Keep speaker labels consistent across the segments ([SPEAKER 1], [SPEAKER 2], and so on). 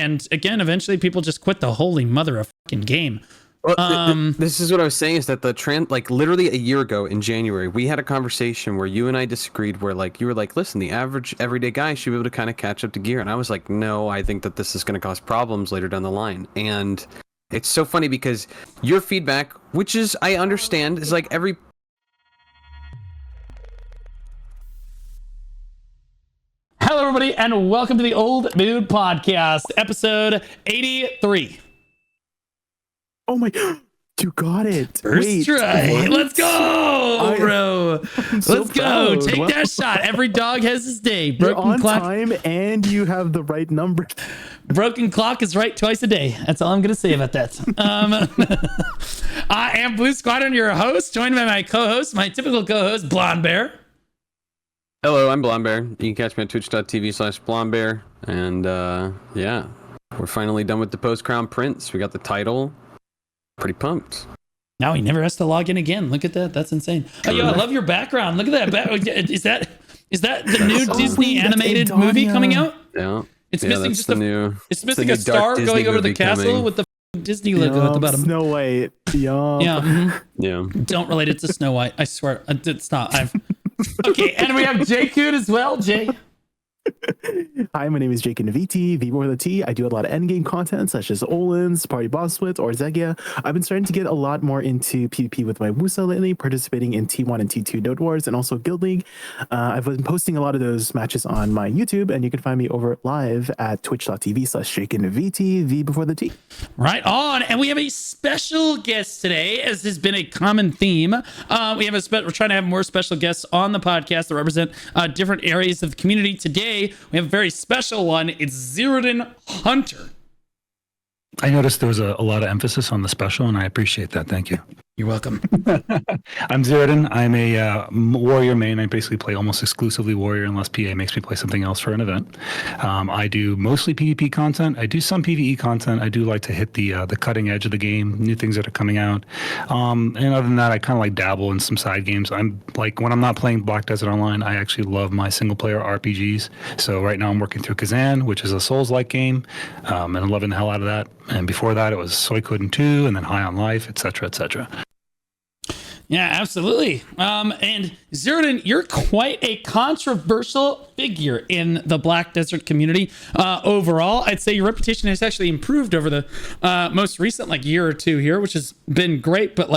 [SPEAKER 1] And again, eventually people just quit the holy mother of fucking game.
[SPEAKER 2] Well, this is what I was saying, is that like literally a year ago in January, we had a conversation where you and I disagreed, where like you were like, listen, the average everyday guy should be able to kind of catch up to gear. And I was like, no, I think that this is going to cause problems later down the line. And it's so funny because your feedback, which is, I understand, is like every...
[SPEAKER 1] Hello, everybody, and welcome to the Old Dude Podcast, episode 83.
[SPEAKER 3] Oh my, you got it.
[SPEAKER 1] First try.
[SPEAKER 3] What?
[SPEAKER 1] Let's go, bro.
[SPEAKER 3] So
[SPEAKER 1] Let's go.
[SPEAKER 3] proud.
[SPEAKER 1] Take
[SPEAKER 3] Wow.
[SPEAKER 1] that shot. Every dog has his day.
[SPEAKER 3] You're
[SPEAKER 1] Broken
[SPEAKER 3] on
[SPEAKER 1] clock.
[SPEAKER 3] time and you have the right number.
[SPEAKER 1] Broken clock is right twice a day. That's all I'm going to say about that. I am Blue Squadron, your host, joined by my co-host, my typical co-host, Blonde Bear.
[SPEAKER 2] Hello, I'm Blonde Bear. You can catch me at twitch.tv/blondebear. And yeah, we're finally done with the post-Crown Prince. We got the title. Pretty pumped.
[SPEAKER 1] Now he never has to log in again. Look at that. That's insane. Oh, yo, I love your background. Look at that. Is that the new Disney animated movie coming out?
[SPEAKER 2] Yeah.
[SPEAKER 1] It's
[SPEAKER 2] Yeah,
[SPEAKER 1] missing
[SPEAKER 2] that's
[SPEAKER 1] just
[SPEAKER 2] the new...
[SPEAKER 1] It's missing
[SPEAKER 2] the
[SPEAKER 1] a
[SPEAKER 2] new dark
[SPEAKER 1] star
[SPEAKER 2] Disney
[SPEAKER 1] going over the
[SPEAKER 2] movie
[SPEAKER 1] castle
[SPEAKER 2] coming.
[SPEAKER 1] with the Disney logo at the bottom.
[SPEAKER 3] Snow White. Yum.
[SPEAKER 1] Yeah. Mhm.
[SPEAKER 2] Yeah.
[SPEAKER 1] Don't relate it to Snow White. I swear. It's not. Okay, and we have Jay Coon as well. Jay.
[SPEAKER 3] Hi, my name is Jake Naviti, V more the T. I do a lot of endgame content such as Olin's, Party Boss Splits, or Zegia. I've been starting to get a lot more into PvP with my Wusa lately, participating in T1 and T2 Node Wars and also Guild League. I've been posting a lot of those matches on my YouTube, and you can find me over live at twitch.tv/JakeNVT, V before the T.
[SPEAKER 1] Right on. And we have a special guest today, as has been a common theme. We're trying to have more special guests on the podcast that represent different areas of the community. Today, we have a very special one. It's ZerodenHunter.
[SPEAKER 4] I noticed there was a lot of emphasis on the special, and I appreciate that. Thank you.
[SPEAKER 1] You're welcome.
[SPEAKER 4] I'm Zeroden. I'm a warrior main. I basically play almost exclusively warrior unless PA makes me play something else for an event. I do mostly PvP content. I do some PvE content. I do like to hit the cutting edge of the game, new things that are coming out. And other than that, I kind of like dabble in some side games. I'm like, when I'm not playing Black Desert Online, I actually love my single player RPGs. So right now I'm working through Kazan, which is a Souls-like game, and I'm loving the hell out of that. And before that, it was Suikoden 2, and then High on Life, etc., etc.
[SPEAKER 1] Yeah, absolutely. And Zeroden, you're quite a controversial figure in the Black Desert community. Overall, I'd say your reputation has actually improved over the most recent year or two here, which has been great. But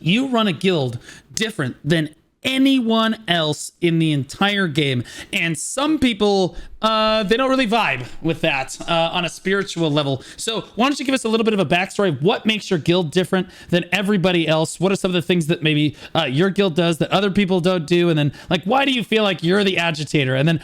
[SPEAKER 1] you run a guild different than anyone else in the entire game, and some people they don't really vibe with that on a spiritual level. So why don't you give us a little bit of a backstory of what makes your guild different than everybody else? What are some of the things that maybe your guild does that other people don't do? And then why do you feel like you're the agitator? And then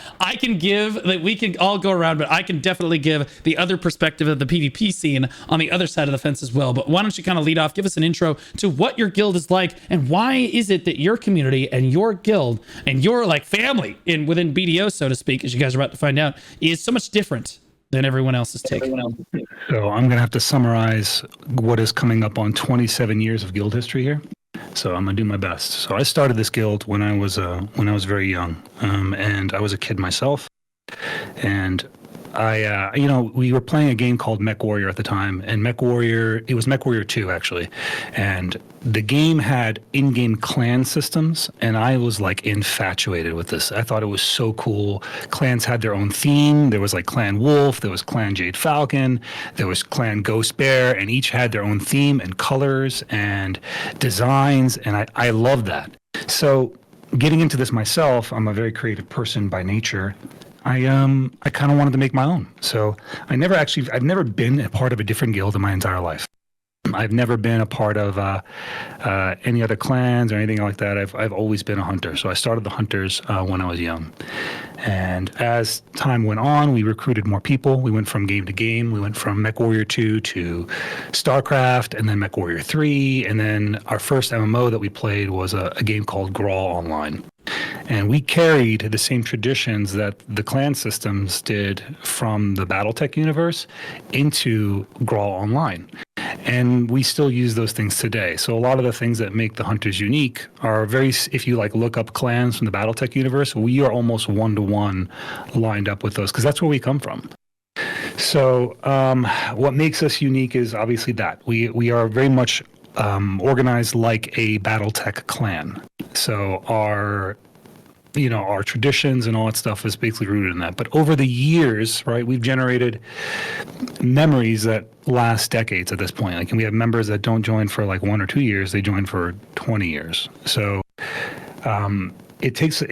[SPEAKER 1] we can all go around, but I can definitely give the other perspective of the PvP scene on the other side of the fence as well. But why don't you kind of lead off, give us an intro to what your guild is like, and why is it that your community and your guild and your within BDO, so to speak, as you guys are about to find out, is so much different than everyone else's take.
[SPEAKER 4] So I'm going to have to summarize what is coming up on 27 years of guild history here. So I'm going to do my best. So I started this guild when I was very young, and I was a kid myself. And we were playing a game called Mech Warrior at the time, and it was Mech Warrior 2 actually, and the game had in-game clan systems, and I was infatuated with this. I thought it was so cool. Clans had their own theme. There was Clan Wolf, there was Clan Jade Falcon, there was Clan Ghost Bear, and each had their own theme and colors and designs, and I loved that. So getting into this myself, I'm a very creative person by nature. I kind of wanted to make my own. So I've never been a part of a different guild in my entire life. I've never been a part of any other clans or anything like that. I've always been a hunter. So I started the Hunters when I was young. And as time went on, we recruited more people. We went from game to game. We went from Mech Warrior 2 to StarCraft, and then Mech Warrior 3. And then our first MMO that we played was a game called Grawl Online. And we carried the same traditions that the clan systems did from the BattleTech universe into Grawl Online. And we still use those things today. So a lot of the things that make the Hunters unique are if you look up clans from the BattleTech universe, we are almost one-to-one lined up with those, because that's where we come from. So what makes us unique is obviously that we are very much organized like a BattleTech clan. So our traditions and all that stuff is basically rooted in that. But over the years, right, we've generated memories that last decades at this point. Like, and we have members that don't join for like 1 or 2 years; they join for 20 years. So it takes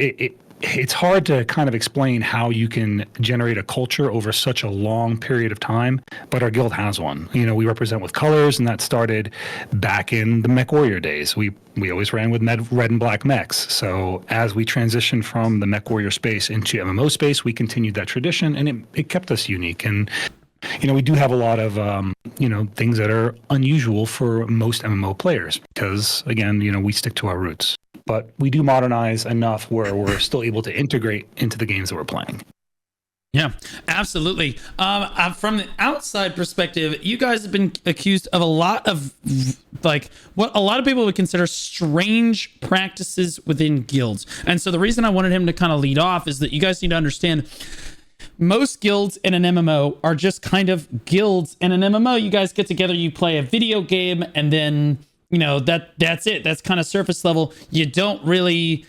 [SPEAKER 4] it's hard to kind of explain how you can generate a culture over such a long period of time, but our guild has one. We represent with colors, and that started back in the Mech Warrior days. We always ran with red and black mechs. So as we transitioned from the Mech Warrior space into MMO space, we continued that tradition, and it kept us unique. And we do have a lot of things that are unusual for most MMO players because, again, we stick to our roots. But we do modernize enough where we're still able to integrate into the games that we're playing.
[SPEAKER 1] Yeah, absolutely. From the outside perspective, you guys have been accused of a lot of like what a lot of people would consider strange practices within guilds. And so the reason I wanted him to kind of lead off is that you guys need to understand most guilds in an MMO are just kind of guilds in an MMO. You guys get together, you play a video game, and then that's it. That's kind of surface level. You don't really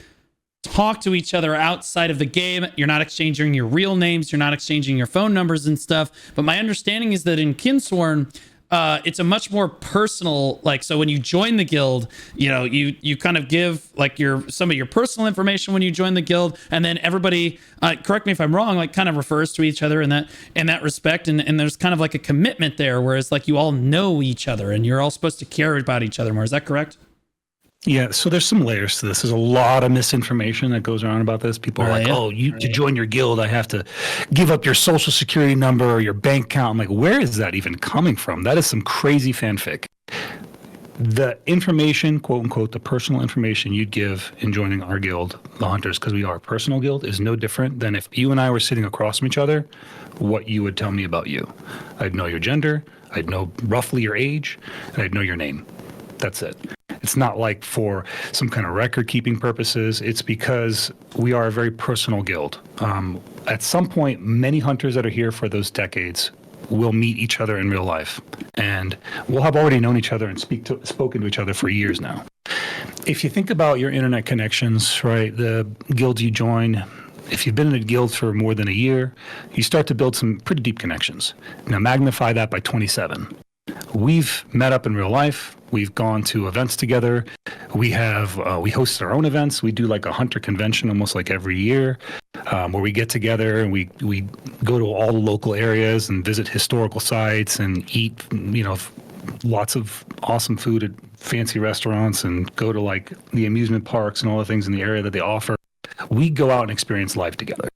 [SPEAKER 1] talk to each other outside of the game. You're not exchanging your real names. You're not exchanging your phone numbers and stuff. But my understanding is that in Kinsworn, it's a much more personal, like, so when you join the guild, you kind of give like some of your personal information when you join the guild, and then everybody, correct me if I'm wrong, like kind of refers to each other in that respect, and there's kind of like a commitment there, whereas like you all know each other and you're all supposed to care about each other more. Is that correct?
[SPEAKER 4] Yeah, so there's some layers to this. There's a lot of misinformation that goes around about this. People are like, to join your guild, I have to give up your social security number or your bank account. I'm like, where is that even coming from? That is some crazy fanfic. The information, quote unquote, the personal information you'd give in joining our guild, the Hunters, because we are a personal guild, is no different than if you and I were sitting across from each other, what you would tell me about you. I'd know your gender, I'd know roughly your age, and I'd know your name. That's it. It's not like for some kind of record-keeping purposes. It's because we are a very personal guild. At some point, many hunters that are here for those decades will meet each other in real life, and we'll have already known each other and spoken to each other for years now. If you think about your internet connections, right, the guilds you join, if you've been in a guild for more than a year, you start to build some pretty deep connections. Now magnify that by 27. We've met up in real life. We've gone to events together. We host our own events. We do like a hunter convention almost like every year, where we get together and we go to all the local areas and visit historical sites and eat, lots of awesome food at fancy restaurants and go to like the amusement parks and all the things in the area that they offer. We go out and experience life together.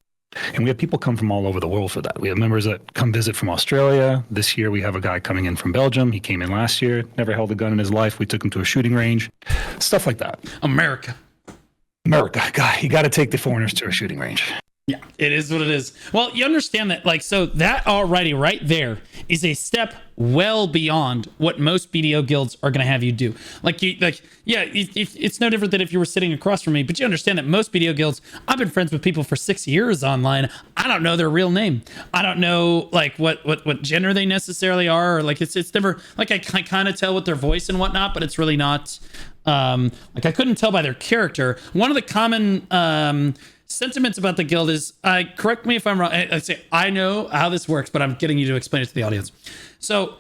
[SPEAKER 4] And we have people come from all over the world for that. We have members that come visit from Australia. This year we have a guy coming in from Belgium. He came in last year, never held a gun in his life. We took him to a shooting range, stuff like that.
[SPEAKER 1] America,
[SPEAKER 4] God, you got to take the foreigners to a shooting range.
[SPEAKER 1] Yeah, it is what it is. Well, you understand that, like, so that already right there is a step well beyond what most BDO guilds are going to have you do. It's no different than if you were sitting across from me, but you understand that most BDO guilds, I've been friends with people for 6 years online. I don't know their real name. I don't know like what gender they necessarily are, or like it's never like I kind of tell with their voice and whatnot, but it's really not like I couldn't tell by their character. One of the common sentiments about the guild is, correct me if I'm wrong, I know how this works, but I'm getting you to explain it to the audience. So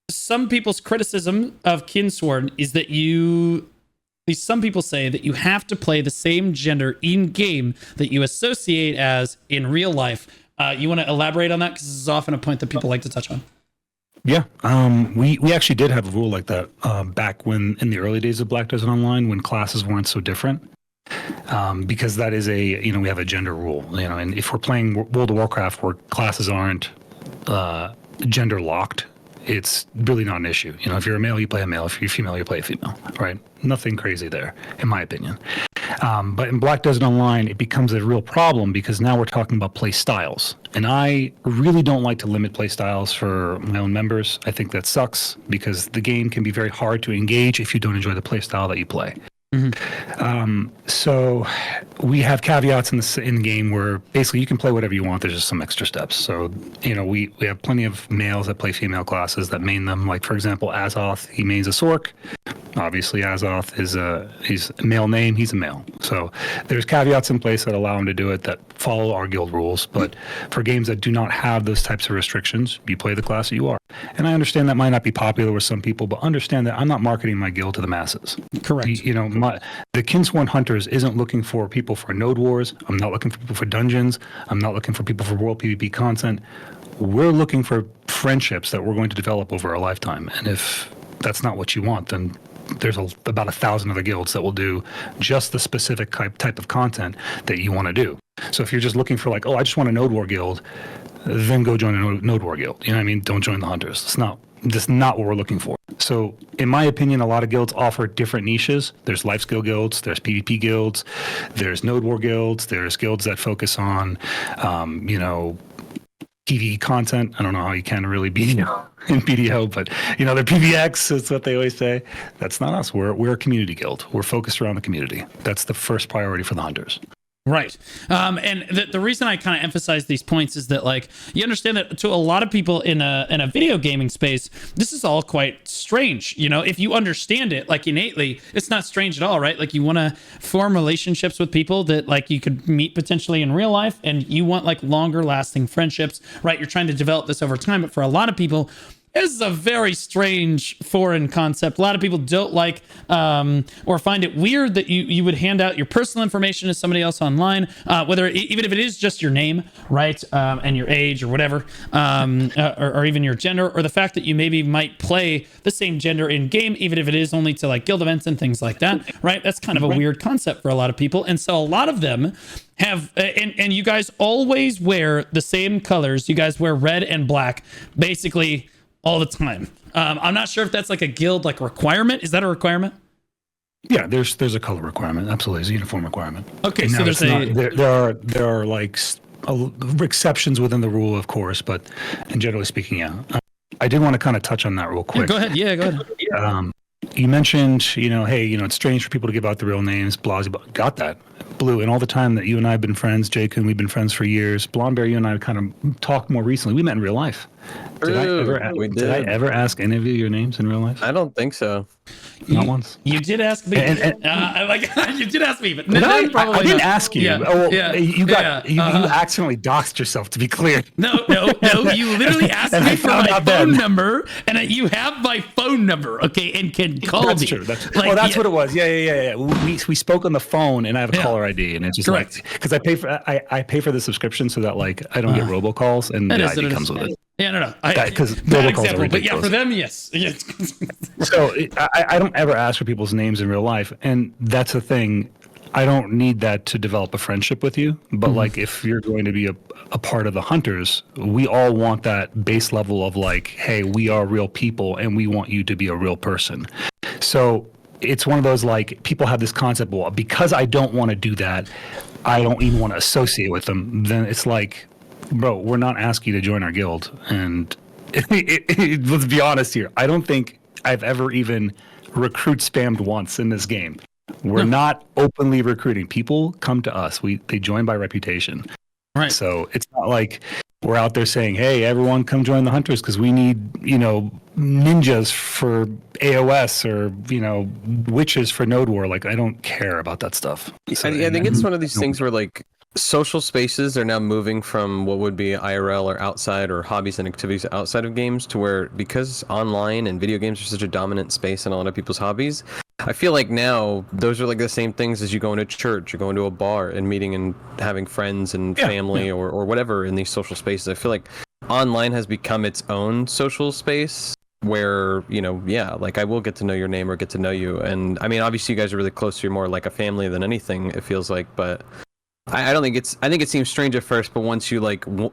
[SPEAKER 1] some people's criticism of Kinsworn is that some people say that you have to play the same gender in game that you associate as in real life. You want to elaborate on that? Because this is often a point that people like to touch on.
[SPEAKER 4] Yeah, we actually did have a rule like that back when in the early days of Black Desert Online, when classes weren't so different. Because that is we have a gender rule, and if we're playing World of Warcraft where classes aren't gender locked, it's really not an issue. If you're a male, you play a male. If you're female, you play a female, right? Nothing crazy there, in my opinion. But in Black Desert Online, it becomes a real problem because now we're talking about play styles. And I really don't like to limit play styles for my own members. I think that sucks because the game can be very hard to engage if you don't enjoy the play style that you play. So we have caveats in the game where basically you can play whatever you want. There's just some extra steps. So, we have plenty of males that play female classes that main them. Like, for example, Azoth, he mains a Sork. Obviously, Azoth he's a male name. He's a male. So there's caveats in place that allow him to do it that follow our guild rules. But for games that do not have those types of restrictions, you play the class that you are. And I understand that might not be popular with some people, but understand that I'm not marketing my guild to the masses.
[SPEAKER 1] Correct.
[SPEAKER 4] The Kinsworn Hunters isn't looking for people for node wars. I'm not looking for people for dungeons. I'm not looking for people for world PvP content. We're looking for friendships that we're going to develop over a lifetime. And if that's not what you want, then there's about 1,000 other guilds that will do just the specific type of content that you want to do. So if you're just looking for I just want a node war guild, then go join a node war guild. You know what I mean? Don't join the hunters. That's not what we're looking for. So in my opinion, a lot of guilds offer different niches. There's life skill guilds, there's PvP guilds, there's node war guilds, there's guilds that focus on, PvE content. I don't know how you can really be in BDO, but they're PVX is what they always say. That's not us. We're a community guild. We're focused around the community. That's the first priority for the hunters.
[SPEAKER 1] Right. And the reason I kind of emphasize these points is that you understand that to a lot of people in a video gaming space, this is all quite strange. If you understand it innately, it's not strange at all, right? You want to form relationships with people that you could meet potentially in real life, and you want longer lasting friendships, right? You're trying to develop this over time. But for a lot of people, this is a very strange foreign concept. A lot of people don't like or find it weird that you would hand out your personal information to somebody else online, even if it is just your name, right, and your age or whatever, or even your gender, or the fact that you maybe might play the same gender in game, even if it is only to guild events and things like that, right? That's kind of a weird concept for a lot of people, and so a lot of them have and you guys always wear the same colors. You guys wear red and black, basically all the time. I'm not sure if that's a guild requirement. Is that a requirement?
[SPEAKER 4] Yeah, there's a color requirement. Absolutely, it's a uniform requirement.
[SPEAKER 1] Okay,
[SPEAKER 4] and
[SPEAKER 1] so
[SPEAKER 4] there are exceptions within the rule, of course, but generally speaking, yeah. I did want to kind of touch on that real quick.
[SPEAKER 1] Go ahead. Yeah, go ahead.
[SPEAKER 4] You mentioned, hey, it's strange for people to give out the real names, blah, blah, blah. Got that. Blue, and all the time that you and I have been friends, Jake, and we've been friends for years. Blondebear, you and I kind of talked more recently. We met in real life. Did I ever ask any of you your names in real life?
[SPEAKER 2] I don't think so.
[SPEAKER 4] Not once.
[SPEAKER 1] You did ask me. You did ask me, but
[SPEAKER 4] I didn't ask you.
[SPEAKER 1] Yeah.
[SPEAKER 4] You accidentally doxed yourself. To be clear.
[SPEAKER 1] No. You literally asked me for my phone number, and you have my phone number, okay, and can call me.
[SPEAKER 4] That's true. That's what it was. Yeah. We spoke on the phone, and I have a caller ID, and it's just
[SPEAKER 1] correct.
[SPEAKER 4] Because I pay for the subscription so that I don't get robocalls, and the ID comes with it.
[SPEAKER 1] Yeah, no.
[SPEAKER 4] Because
[SPEAKER 1] bad example, but yeah, for them, yes.
[SPEAKER 4] So I don't ever ask for people's names in real life, and that's the thing. I don't need that to develop a friendship with you, but if you're going to be a part of the hunters, we all want that base level of hey, we are real people, and we want you to be a real person. So it's one of those people have this concept, well, because I don't want to do that, I don't even want to associate with them. Then it's bro, we're not asking you to join our guild. And let's be honest here. I don't think I've ever even recruit spammed once in this game. We're not openly recruiting. People come to us. They join by reputation.
[SPEAKER 1] Right.
[SPEAKER 4] So it's not we're out there saying, hey, everyone come join the hunters because we need, ninjas for AOS or, witches for Node War. I don't care about that stuff. So,
[SPEAKER 2] I think it's one of these things where social spaces are now moving from what would be IRL or outside or hobbies and activities outside of games to where, because online and video games are such a dominant space in a lot of people's hobbies, I feel now those are the same things as you going to church or going to a bar and meeting and having friends and family or whatever in these social spaces. I feel online has become its own social space where, I will get to know your name or get to know you. And I mean, obviously you guys are really close, so you're more like a family than anything, it feels like, but I don't think I think it seems strange at first, but once you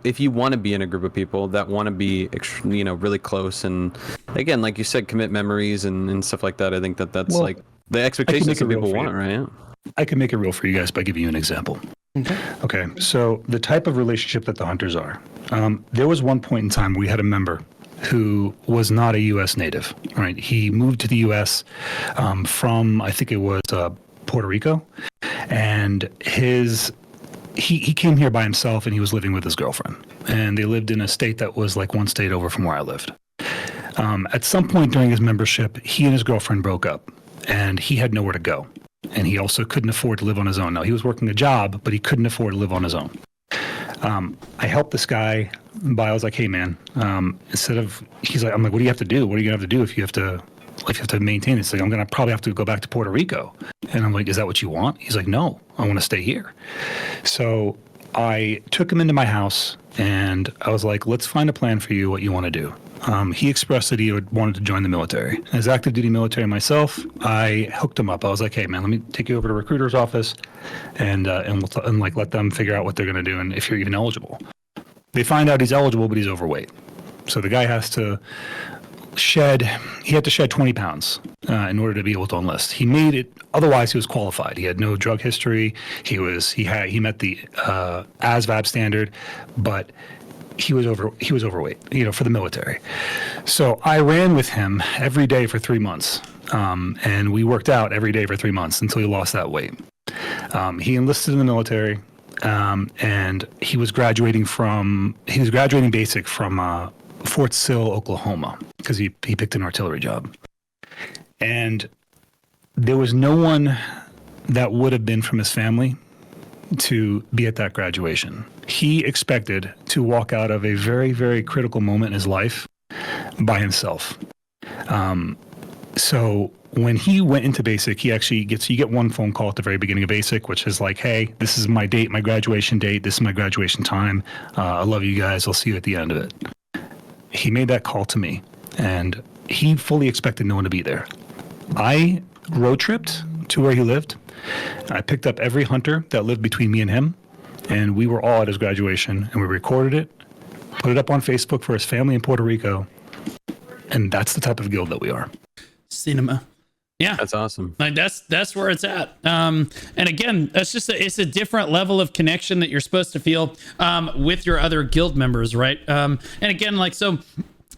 [SPEAKER 2] if you want to be in a group of people that want to be, really close, and again, like you said, commit memories and stuff like that, I think that's the expectations that people want, right?
[SPEAKER 4] I can make it real for you guys by giving you an example. Okay. So the type of relationship that the hunters are, there was one point in time we had a member who was not a U.S. native, right? He moved to the U.S. From, I think it was Puerto Rico, and he came here by himself, and he was living with his girlfriend, and they lived in a state that was like one state over from where I lived. At some point during his membership, he and his girlfriend broke up, and he had nowhere to go, and he also couldn't afford to live on his own. Now, he was working a job, but he couldn't afford to live on his own. I helped this guy by, I was like, hey man, I'm like, what do you have to do? What are you gonna have to do if you have to maintain this? Like, I'm gonna probably have to go back to Puerto Rico. And I'm like, is that what you want? He's like, no, I want to stay here. So I took him into my house and I was like, let's find a plan for you, what you want to do. He expressed that he wanted to join the military. As active duty military myself, I hooked him up. I was like, hey man, let me take you over to a recruiter's office and let them figure out what they're going to do and if you're even eligible. They find out he's eligible, but he's overweight. So the guy had to shed 20 pounds in order to be able to enlist. He made it, otherwise he was qualified. He had no drug history. He met the ASVAB standard, but he was overweight, for the military. So I ran with him every day for 3 months. And we worked out every day for 3 months until he lost that weight. He enlisted in the military, and he was graduating basic from Fort Sill, Oklahoma, because he picked an artillery job. And there was no one that would have been from his family to be at that graduation. He expected to walk out of a very, very critical moment in his life by himself. So when he went into basic, you get one phone call at the very beginning of basic, which is like, hey, this is my date, my graduation date. This is my graduation time. I love you guys. I'll see you at the end of it. He made that call to me, and he fully expected no one to be there. I road tripped to where he lived. I picked up every hunter that lived between me and him, and we were all at his graduation, and we recorded it, put it up on Facebook for his family in Puerto Rico, and that's the type of guild that we are.
[SPEAKER 1] Cinema. Yeah,
[SPEAKER 2] That's awesome.
[SPEAKER 1] like that's where it's at. And again, that's just it's a different level of connection that you're supposed to feel with your other guild members, right? And again, like, so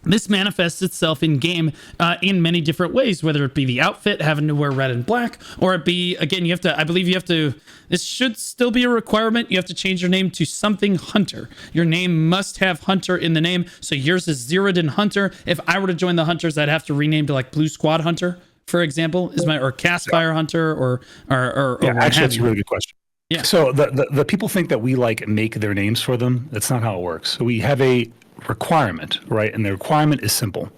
[SPEAKER 1] this manifests itself in game in many different ways, whether it be the outfit, having to wear red and black, or it be, again, this should still be a requirement. You have to change your name to something Hunter. Your name must have Hunter in the name. So yours is ZerodenHunter. If I were to join the Hunters, I'd have to rename to like Blue Squad Hunter, for example, or Castfire Hunter, or
[SPEAKER 4] actually, that's a really good question.
[SPEAKER 1] Yeah.
[SPEAKER 4] So the people think that we like make their names for them. That's not how it works. So we have a requirement, right? And the requirement is simple: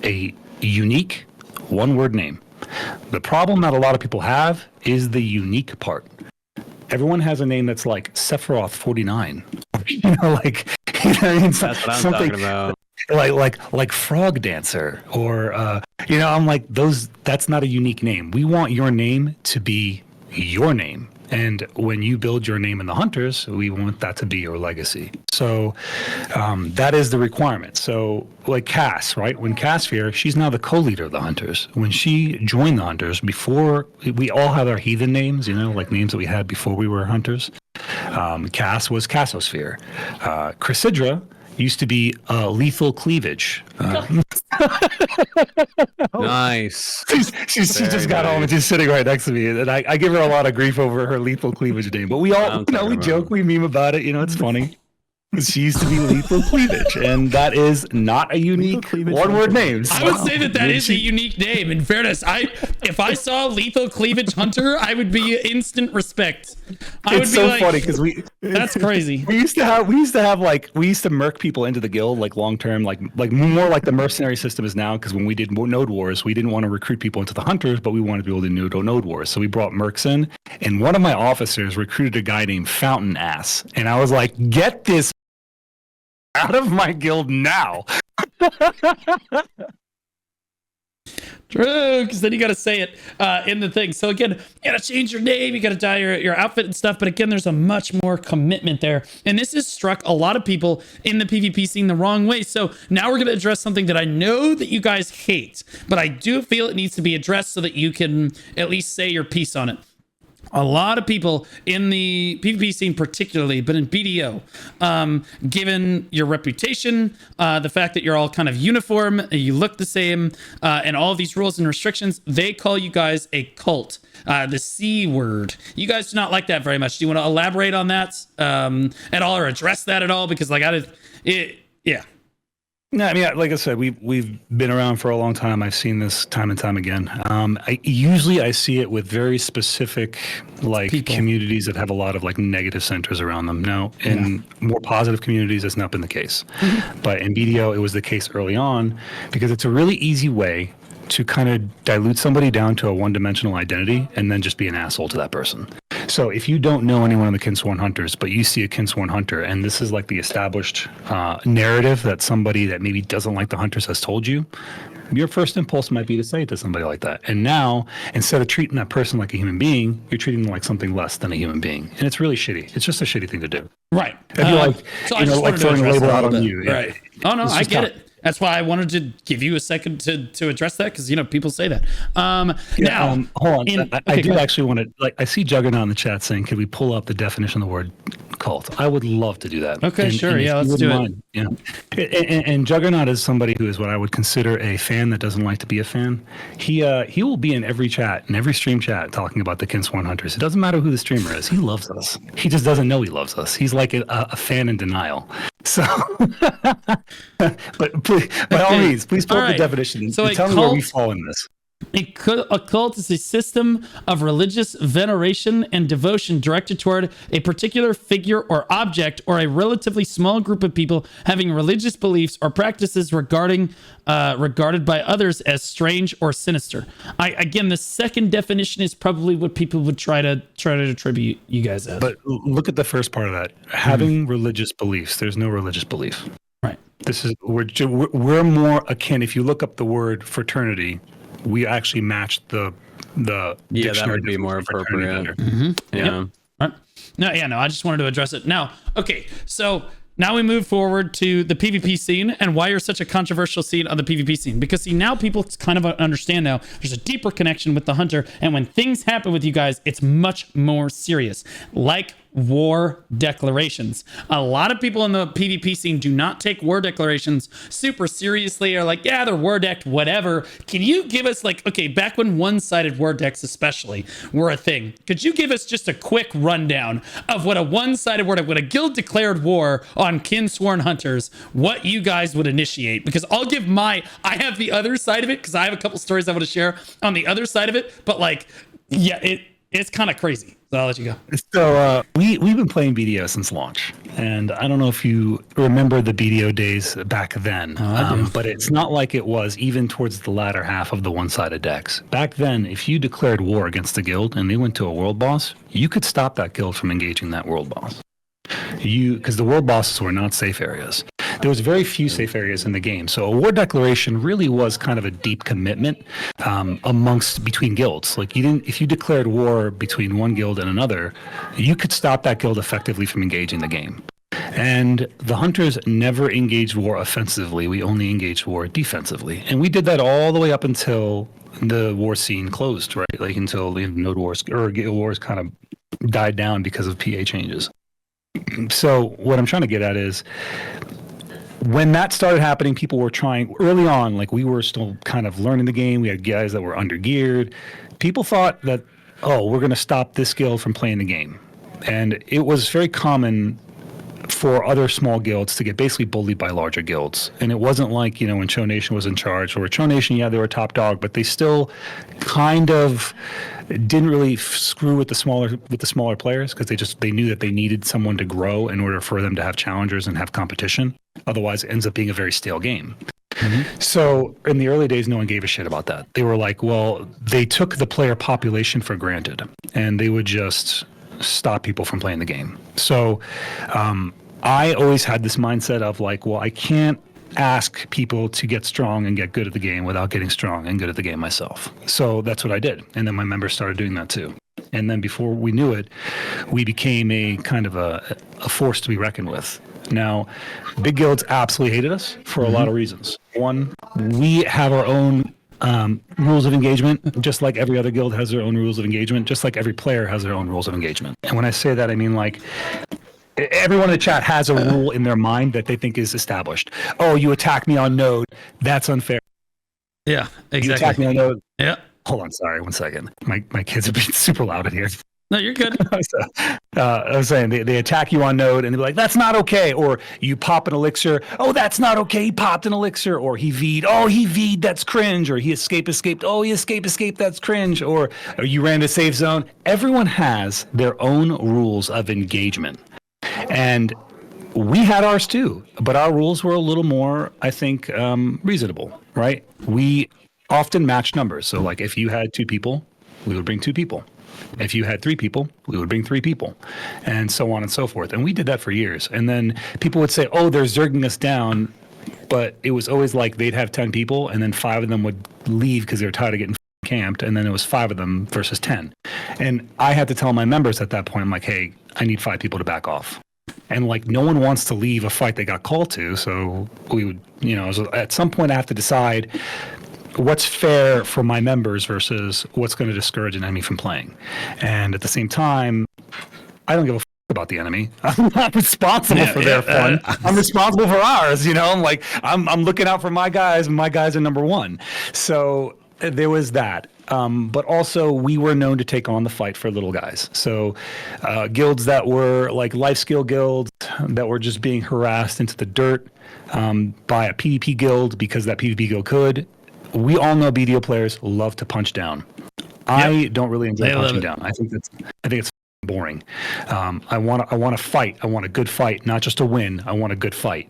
[SPEAKER 4] a unique one-word name. The problem that a lot of people have is the unique part. Everyone has a name that's like Sephiroth 49. Like,
[SPEAKER 2] That's what I'm talking about.
[SPEAKER 4] Like Frog Dancer, or I'm like, that's not a unique name. We want your name to be your name. And when you build your name in the Hunters, we want that to be your legacy. So that is the requirement. So like Cass, right? When Cass here, she's now the co-leader of the Hunters. When she joined the Hunters, before, we all had our heathen names, like names that we had before we were Hunters. Cass was Cassosphere. Chrysidra used to be Lethal Cleavage.
[SPEAKER 2] Nice.
[SPEAKER 4] She just got home and she's sitting right next to me, and I give her a lot of grief over her Lethal Cleavage name, but we all, we joke, we meme about it. It's funny. She used to be Lethal Cleavage, and that is not a unique one-word name.
[SPEAKER 1] I would say that is a unique name. In fairness, if I saw Lethal Cleavage Hunter, I would be instant respect.
[SPEAKER 4] It's so funny because
[SPEAKER 1] that's crazy.
[SPEAKER 4] We used to merc people into the guild like long term, like more like the mercenary system is now. Because when we did Node Wars, we didn't want to recruit people into the Hunters, but we wanted people to do Node Wars. So we brought mercs in, and one of my officers recruited a guy named Fountain Ass, and I was like, "Get this out of my guild now."
[SPEAKER 1] True, because then you got to say it in the thing. So again, you got to change your name, you got to dye your outfit and stuff. But again, there's a much more commitment there. And this has struck a lot of people in the PvP scene the wrong way. So now we're going to address something that I know that you guys hate, but I do feel it needs to be addressed so that you can at least say your piece on it. a lot of people in the PvP scene particularly, but in BDO, given your reputation, the fact that you're all kind of uniform, you look the same, and all of these rules and restrictions, they call you guys a cult. The C word. You guys do not like that very much. Do you want to elaborate on that at all, or address that at all? Because yeah.
[SPEAKER 4] No, I mean, like I said, we've been around for a long time. I've seen this time and time again. I see it with very specific communities that have a lot of negative centers around them. Now, in more positive communities, that's not been the case. But in BDO, it was the case early on because it's a really easy way to kind of dilute somebody down to a one-dimensional identity and then just be an asshole to that person. So if you don't know anyone in the Kinsworn Hunters, but you see a Kinsworn Hunter, and this is the established narrative that somebody that maybe doesn't like the Hunters has told you, your first impulse might be to say it to somebody like that. And now, instead of treating that person like a human being, you're treating them like something less than a human being. And it's really shitty. It's just a shitty thing to do.
[SPEAKER 1] Right.
[SPEAKER 4] If you're throwing a label out on you.
[SPEAKER 1] Right. Oh, no, I get it. That's why I wanted to give you a second to address that, because people say that. Now,
[SPEAKER 4] hold on. I do actually want to I see Juggernaut in the chat saying, "Could we pull up the definition of the word cult?" I would love to do that.
[SPEAKER 1] Okay, sure. Let's do it.
[SPEAKER 4] And Juggernaut is somebody who is what I would consider a fan that doesn't like to be a fan. He will be in every chat, in every stream chat, talking about the Kinsworn Hunters. It doesn't matter who the streamer is. He loves us. He just doesn't know he loves us. He's like a fan in denial. So, but please, by all means, please pull up the definition. So tell me where we fall in this.
[SPEAKER 1] A cult is a system of religious veneration and devotion directed toward a particular figure or object, or a relatively small group of people having religious beliefs or practices regarded by others as strange or sinister. Again, the second definition is probably what people would try to attribute you guys as.
[SPEAKER 4] But look at the first part of that: having religious beliefs. There's no religious belief.
[SPEAKER 1] Right.
[SPEAKER 4] We're more akin. If you look up the word fraternity, we actually matched the
[SPEAKER 2] that would be more appropriate.
[SPEAKER 1] Yeah. Right. No, I just wanted to address it. Now, okay, so now we move forward to the PvP scene and why you're such a controversial scene on the PvP scene. Because see, now people kind of understand now there's a deeper connection with the Hunter, and when things happen with you guys, it's much more serious. Like war declarations. A lot of people in the PvP scene do not take war declarations super seriously, or they're war decked, whatever. Can you give us back when one-sided war decks especially were a thing, could you give us just a quick rundown of what a one-sided war deck, when a guild declared war on Kinsworn Hunters, what you guys would initiate? Because I'll give I have the other side of it, because I have a couple stories I want to share on the other side of it, but it's kind of crazy. So I'll let you go.
[SPEAKER 4] So we've been playing BDO since launch, and I don't know if you remember the BDO days back then, but it's not like it was even towards the latter half of the one-sided decks. Back then, if you declared war against a guild and they went to a world boss, you could stop that guild from engaging that world boss. Because the world bosses were not safe areas. There was very few safe areas in the game. So a war declaration really was kind of a deep commitment between guilds. If you declared war between one guild and another, you could stop that guild effectively from engaging the game. And the Hunters never engaged war offensively. We only engaged war defensively. And we did that all the way up until the war scene closed, right? Until the Node Wars or Guild Wars kind of died down because of PA changes. So what I'm trying to get at is, when that started happening, people were trying early on, we were still kind of learning the game. We had guys that were under-geared. People thought that, we're going to stop this guild from playing the game. And it was very common for other small guilds to get basically bullied by larger guilds. And it wasn't like, when Cho Nation was in charge, or Cho Nation, they were top dog, but they still kind of didn't really screw with the smaller players, because they knew that they needed someone to grow in order for them to have challengers and have competition. Otherwise, it ends up being a very stale game. Mm-hmm. So in the early days, no one gave a shit about that. They were they took the player population for granted, and they would just stop people from playing the game. So I always had this mindset of I can't ask people to get strong and get good at the game without getting strong and good at the game myself. So that's what I did. And then my members started doing that too. And then before we knew it, we became a kind of a force to be reckoned with. Now, big guilds absolutely hated us for a lot of reasons. One, we have our own rules of engagement, just like every other guild has their own rules of engagement, just like every player has their own rules of engagement. And when I say that, I mean like everyone in the chat has a rule in their mind that they think is established. Oh, you attack me on node. That's unfair.
[SPEAKER 1] Yeah, exactly.
[SPEAKER 4] You attack me on node.
[SPEAKER 1] Yeah.
[SPEAKER 4] Hold on, sorry, 1 second. My kids are being super loud in here.
[SPEAKER 1] No, you're good.
[SPEAKER 4] I was saying they attack you on node and they're like, that's not okay. Or you pop an elixir. Oh, that's not okay. He popped an elixir. Or he V'd. Oh, he V'd. That's cringe. Or he escaped. Oh, he escaped. That's cringe. Or you ran to safe zone. Everyone has their own rules of engagement. And we had ours too. But our rules were a little more, I think, reasonable, right? We often match numbers. So like if you had 2 people, we would bring 2 people. If you had 3 people, we would bring 3 people, and so on and so forth. And we did that for years. And then people would say, oh, they're zerging us down. But it was always like they'd have 10 people, and then 5 of them would leave because they were tired of getting camped. And then it was 5 of them versus 10. And I had to tell my members at that point, I'm like, hey, I need 5 people to back off. And like no one wants to leave a fight they got called to. So we would, so at some point I have to decide what's fair for my members versus what's going to discourage an enemy from playing. And at the same time, I don't give a about the enemy. I'm not responsible for their fun. I'm responsible for ours. I'm like, I'm looking out for my guys, and my guys are number 1. So there was that. But also we were known to take on the fight for little guys. So guilds that were like life skill guilds that were just being harassed into the dirt by a PvP guild because that PvP guild could. We all know BDO players love to punch down. I don't really enjoy punching down. I think it's boring. I want to fight. I want a good fight, not just a win. I want a good fight.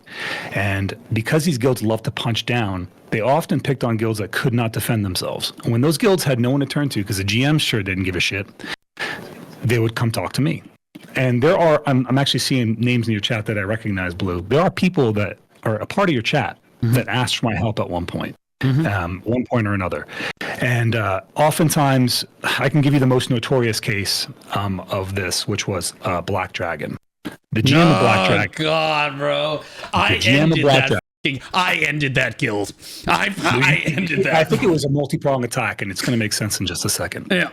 [SPEAKER 4] And because these guilds love to punch down, they often picked on guilds that could not defend themselves. When those guilds had no one to turn to, because the GM sure didn't give a shit, they would come talk to me. And there are, I'm actually seeing names in your chat that I recognize, Blue. There are people that are a part of your chat that asked for my help at one point. One point or another. And oftentimes, I can give you the most notorious case of this, which was Black Dragon. The GM of Black Dragon.
[SPEAKER 1] Oh, God, bro. I ended that guild. I ended that.
[SPEAKER 4] I think it was a multi-pronged attack, and it's going to make sense in just a second.
[SPEAKER 1] Yeah.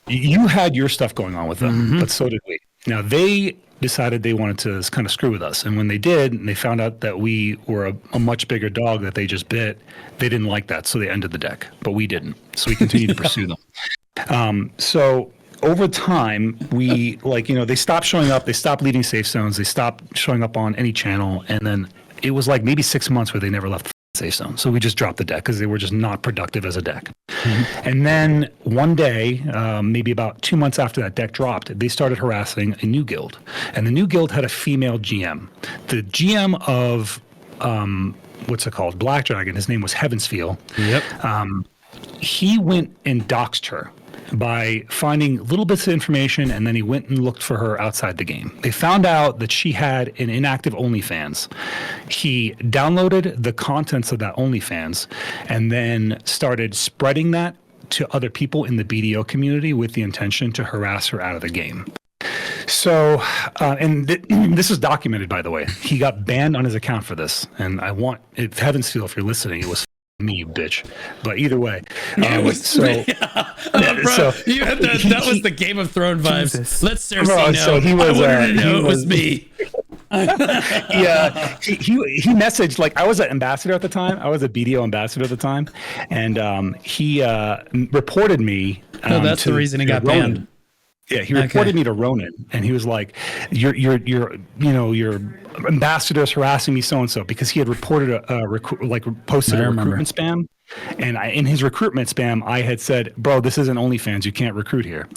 [SPEAKER 4] You had your stuff going on with them, but so did we. Now, they decided they wanted to kind of screw with us. And when they did, and they found out that we were a much bigger dog that they just bit, they didn't like that. So they ended the deck, but we didn't. So we continued to pursue them. So over time, we they stopped showing up. They stopped leading safe zones. They stopped showing up on any channel. And then it was like maybe 6 months where they never left the safe zone. So we just dropped the deck because they were just not productive as a deck. And then one day, maybe about 2 months after that deck dropped, they started harassing a new guild. And the new guild had a female GM. The GM of, what's it called? Black Dragon, his name was Heavensfeel.
[SPEAKER 1] Yep.
[SPEAKER 4] He went and doxed her by finding little bits of information, and then he went and looked for her outside the game. They found out that she had an inactive OnlyFans. He downloaded the contents of that OnlyFans and then started spreading that to other people in the BDO community with the intention to harass her out of the game. So, this is documented, by the way. He got banned on his account for this, and Heavensfeel, if you're listening, it was me, you bitch. But either way,
[SPEAKER 1] it was
[SPEAKER 4] so
[SPEAKER 1] me. Bro,
[SPEAKER 4] so
[SPEAKER 1] you had that was the Game of Thrones vibes.
[SPEAKER 3] Jesus.
[SPEAKER 1] Let Cersei know.
[SPEAKER 4] So he was,
[SPEAKER 1] I wanted to know it was me.
[SPEAKER 4] Yeah, he messaged, like, I was an ambassador at the time. I was a BDO ambassador at the time, and he reported me.
[SPEAKER 1] No, that's the reason he got
[SPEAKER 4] Ronan.
[SPEAKER 1] banned.
[SPEAKER 4] Yeah, he reported me to Ronan, and he was like, your ambassador's harassing me, so and so, because he had reported posted a recruitment spam, and in his recruitment spam, I had said, bro, this isn't OnlyFans, you can't recruit here.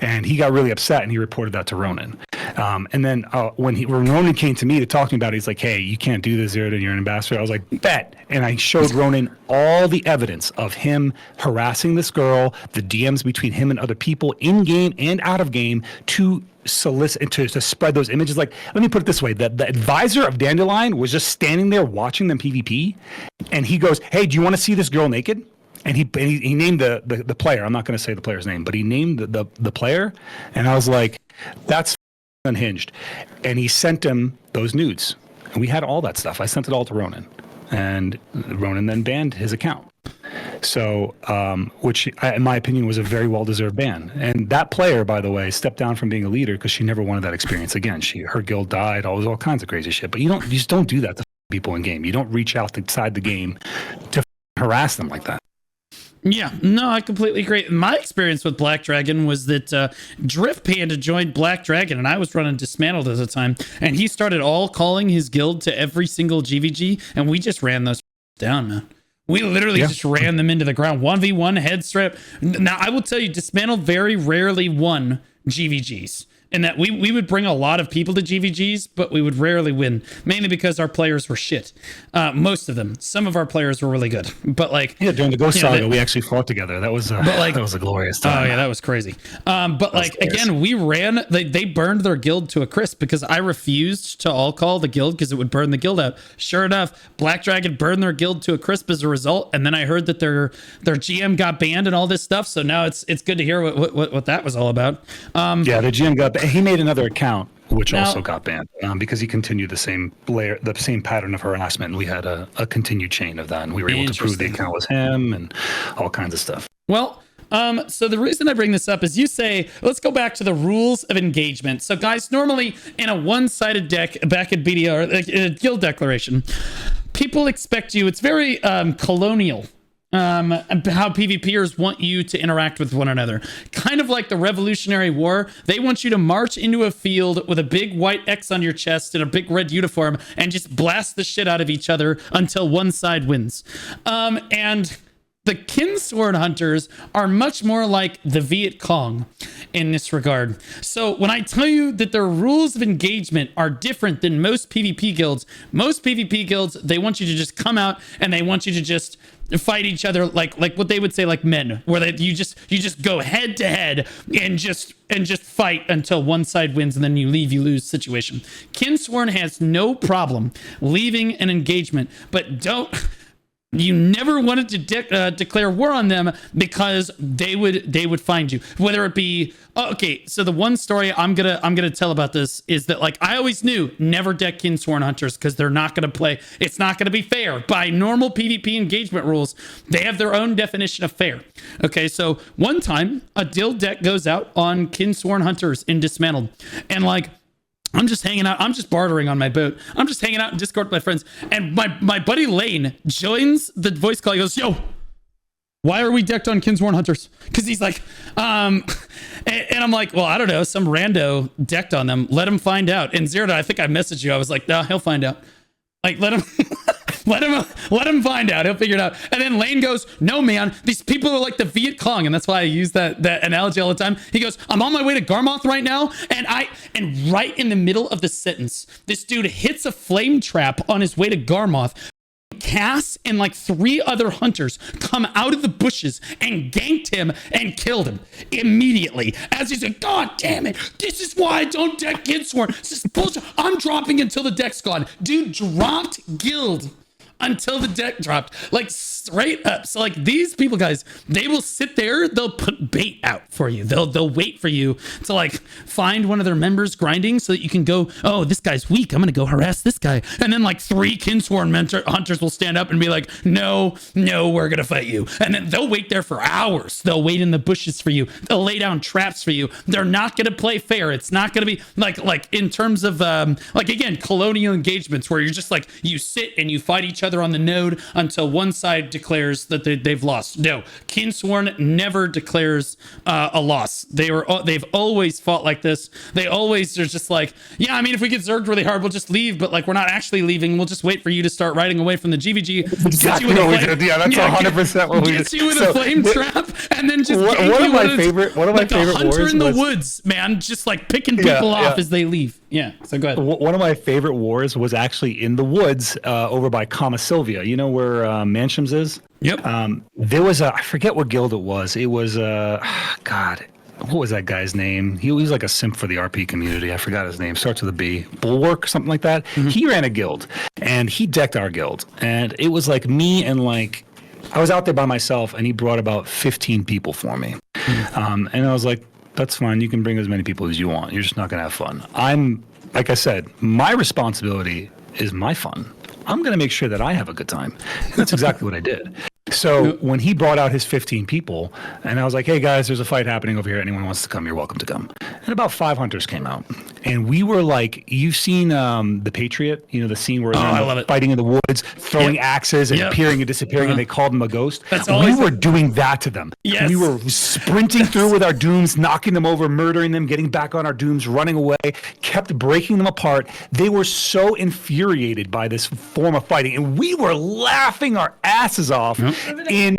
[SPEAKER 4] And he got really upset, and he reported that to Ronan. And then when Ronan came to me to talk to me about it, he's like, hey, you can't do this, Zeroden, you're an ambassador. I was like, bet. And I showed Ronan all the evidence of him harassing this girl, the DMs between him and other people in game and out of game to solicit, to spread those images. Like, let me put it this way. The advisor of Dandelion was just standing there watching them PvP. And he goes, hey, do you want to see this girl naked? And he named the player. I'm not going to say the player's name, but he named the player. And I was like, that's unhinged. And he sent him those nudes. And we had all that stuff. I sent it all to Ronan. And Ronan then banned his account. So, which in my opinion was a very well-deserved ban. And that player, by the way, stepped down from being a leader because she never wanted that experience again. Her guild died, all kinds of crazy shit. But you just don't do that to people in game. You don't reach out outside the game to harass them like that.
[SPEAKER 1] Yeah, no, I completely agree. My experience with Black Dragon was that Drift Panda joined Black Dragon, and I was running Dismantled at the time, and he started all calling his guild to every single GVG, and we just ran those down, man. We literally just ran them into the ground. 1v1 head strip. Now, I will tell you, Dismantled very rarely won GVGs. And that we would bring a lot of people to GVGs, but we would rarely win, mainly because our players were shit. Most of them. Some of our players were really good, but like
[SPEAKER 4] during the Ghost Saga, we actually fought together. That was that was a glorious time.
[SPEAKER 1] Oh yeah, that was crazy. But like again, we ran. They burned their guild to a crisp because I refused to all call the guild because it would burn the guild out. Sure enough, Black Dragon burned their guild to a crisp as a result, and then I heard that their GM got banned and all this stuff. So now it's good to hear what that was all about.
[SPEAKER 4] Yeah, the GM got banned. He made another account which also got banned because he continued the same pattern of harassment, and we had a continued chain of that, and we were able to prove the account was him and all kinds of stuff.
[SPEAKER 1] Well, so the reason I bring this up is you say, let's go back to the rules of engagement. So guys, normally in a one-sided deck back at BDR, like in a guild declaration, people expect you, it's very colonial. How PvPers want you to interact with one another. Kind of like the Revolutionary War. They want you to march into a field with a big white X on your chest and a big red uniform and just blast the shit out of each other until one side wins. And the Kinsworn Hunters are much more like the Viet Cong in this regard. So when I tell you that their rules of engagement are different than most PvP guilds, they want you to just come out and they want you to just fight each other like what they would say like men, where you just go head to head and just fight until one side wins and then you lose situation. Kinsworn has no problem leaving an engagement, but you never wanted to declare war on them because they would find you, whether it be okay. So the one story I'm gonna tell about this is that like I always knew never deck Kinsworn Hunters because they're not gonna play. It's not gonna be fair by normal PvP engagement rules. They have their own definition of fair. Okay, so one time a guild deck goes out on Kinsworn Hunters in Dismantled, and like I'm just hanging out. I'm just bartering on my boat. I'm just hanging out in Discord with my friends. And my buddy Lane joins the voice call. He goes, yo, why are we decked on Kinsworn Hunters? Because he's like, and I'm like, well, I don't know. Some rando decked on them. Let him find out. And Zero, I think I messaged you. I was like, no, he'll find out. Like, let him... let him find out. He'll figure it out. And then Lane goes, no, man, these people are like the Viet Cong. And that's why I use that analogy all the time. He goes, I'm on my way to Garmoth right now. And right in the middle of the sentence, this dude hits a flame trap on his way to Garmoth. Cass and like 3 other hunters come out of the bushes and ganked him and killed him immediately. As he's like, God damn it, this is why I don't deck Kinsworn. This is bullshit. I'm dropping until the deck's gone. Dude dropped guild until the deck dropped, like straight up. So like these people, guys, they will sit there, they'll put bait out for you. They'll wait for you to like find one of their members grinding so that you can go, oh, this guy's weak, I'm gonna go harass this guy. And then like 3 Kinsworn hunters will stand up and be like, no, we're gonna fight you. And then they'll wait there for hours. They'll wait in the bushes for you. They'll lay down traps for you. They're not gonna play fair. It's not gonna be like in terms of like again, colonial engagements where you're just like, you sit and you fight each other on the node until one side declares that they've lost. No, Kinsworn never declares a loss. They've always fought like this. They always are just like, yeah, I mean, if we get zerged really hard, we'll just leave, but like we're not actually leaving. We'll just wait for you to start riding away from the GVG.
[SPEAKER 4] Exactly what we did. Yeah, that's 100% what we did.
[SPEAKER 1] Get you with a flame trap and then just
[SPEAKER 4] one of my favorite
[SPEAKER 1] hunter
[SPEAKER 4] wars
[SPEAKER 1] in the woods, man, just like picking people off as they leave. Yeah, so go ahead.
[SPEAKER 4] One of my favorite wars was actually in the woods over by Kama Sylvia. You know where Manshams is?
[SPEAKER 1] Yep.
[SPEAKER 4] There was I forget what guild it was. It was God, what was that guy's name? He was like a simp for the RP community. I forgot his name. Starts with a B. Bulwark, something like that. Mm-hmm. He ran a guild, and he decked our guild. And it was like me and like, I was out there by myself, and he brought about 15 people for me. Mm-hmm. And I was like, that's fine. You can bring as many people as you want. You're just not going to have fun. Like I said, my responsibility is my fun. I'm going to make sure that I have a good time. And that's exactly what I did. So when he brought out his 15 people, and I was like, hey guys, there's a fight happening over here. Anyone wants to come, you're welcome to come. And about 5 hunters came out. And we were like, you've seen The Patriot, you know, the scene where they're fighting in the woods, throwing axes and appearing and disappearing, and they called him a ghost. We were doing that to them.
[SPEAKER 1] Yes.
[SPEAKER 4] We were sprinting through with our dooms, knocking them over, murdering them, getting back on our dooms, running away, kept breaking them apart. They were so infuriated by this form of fighting, and we were laughing our asses off in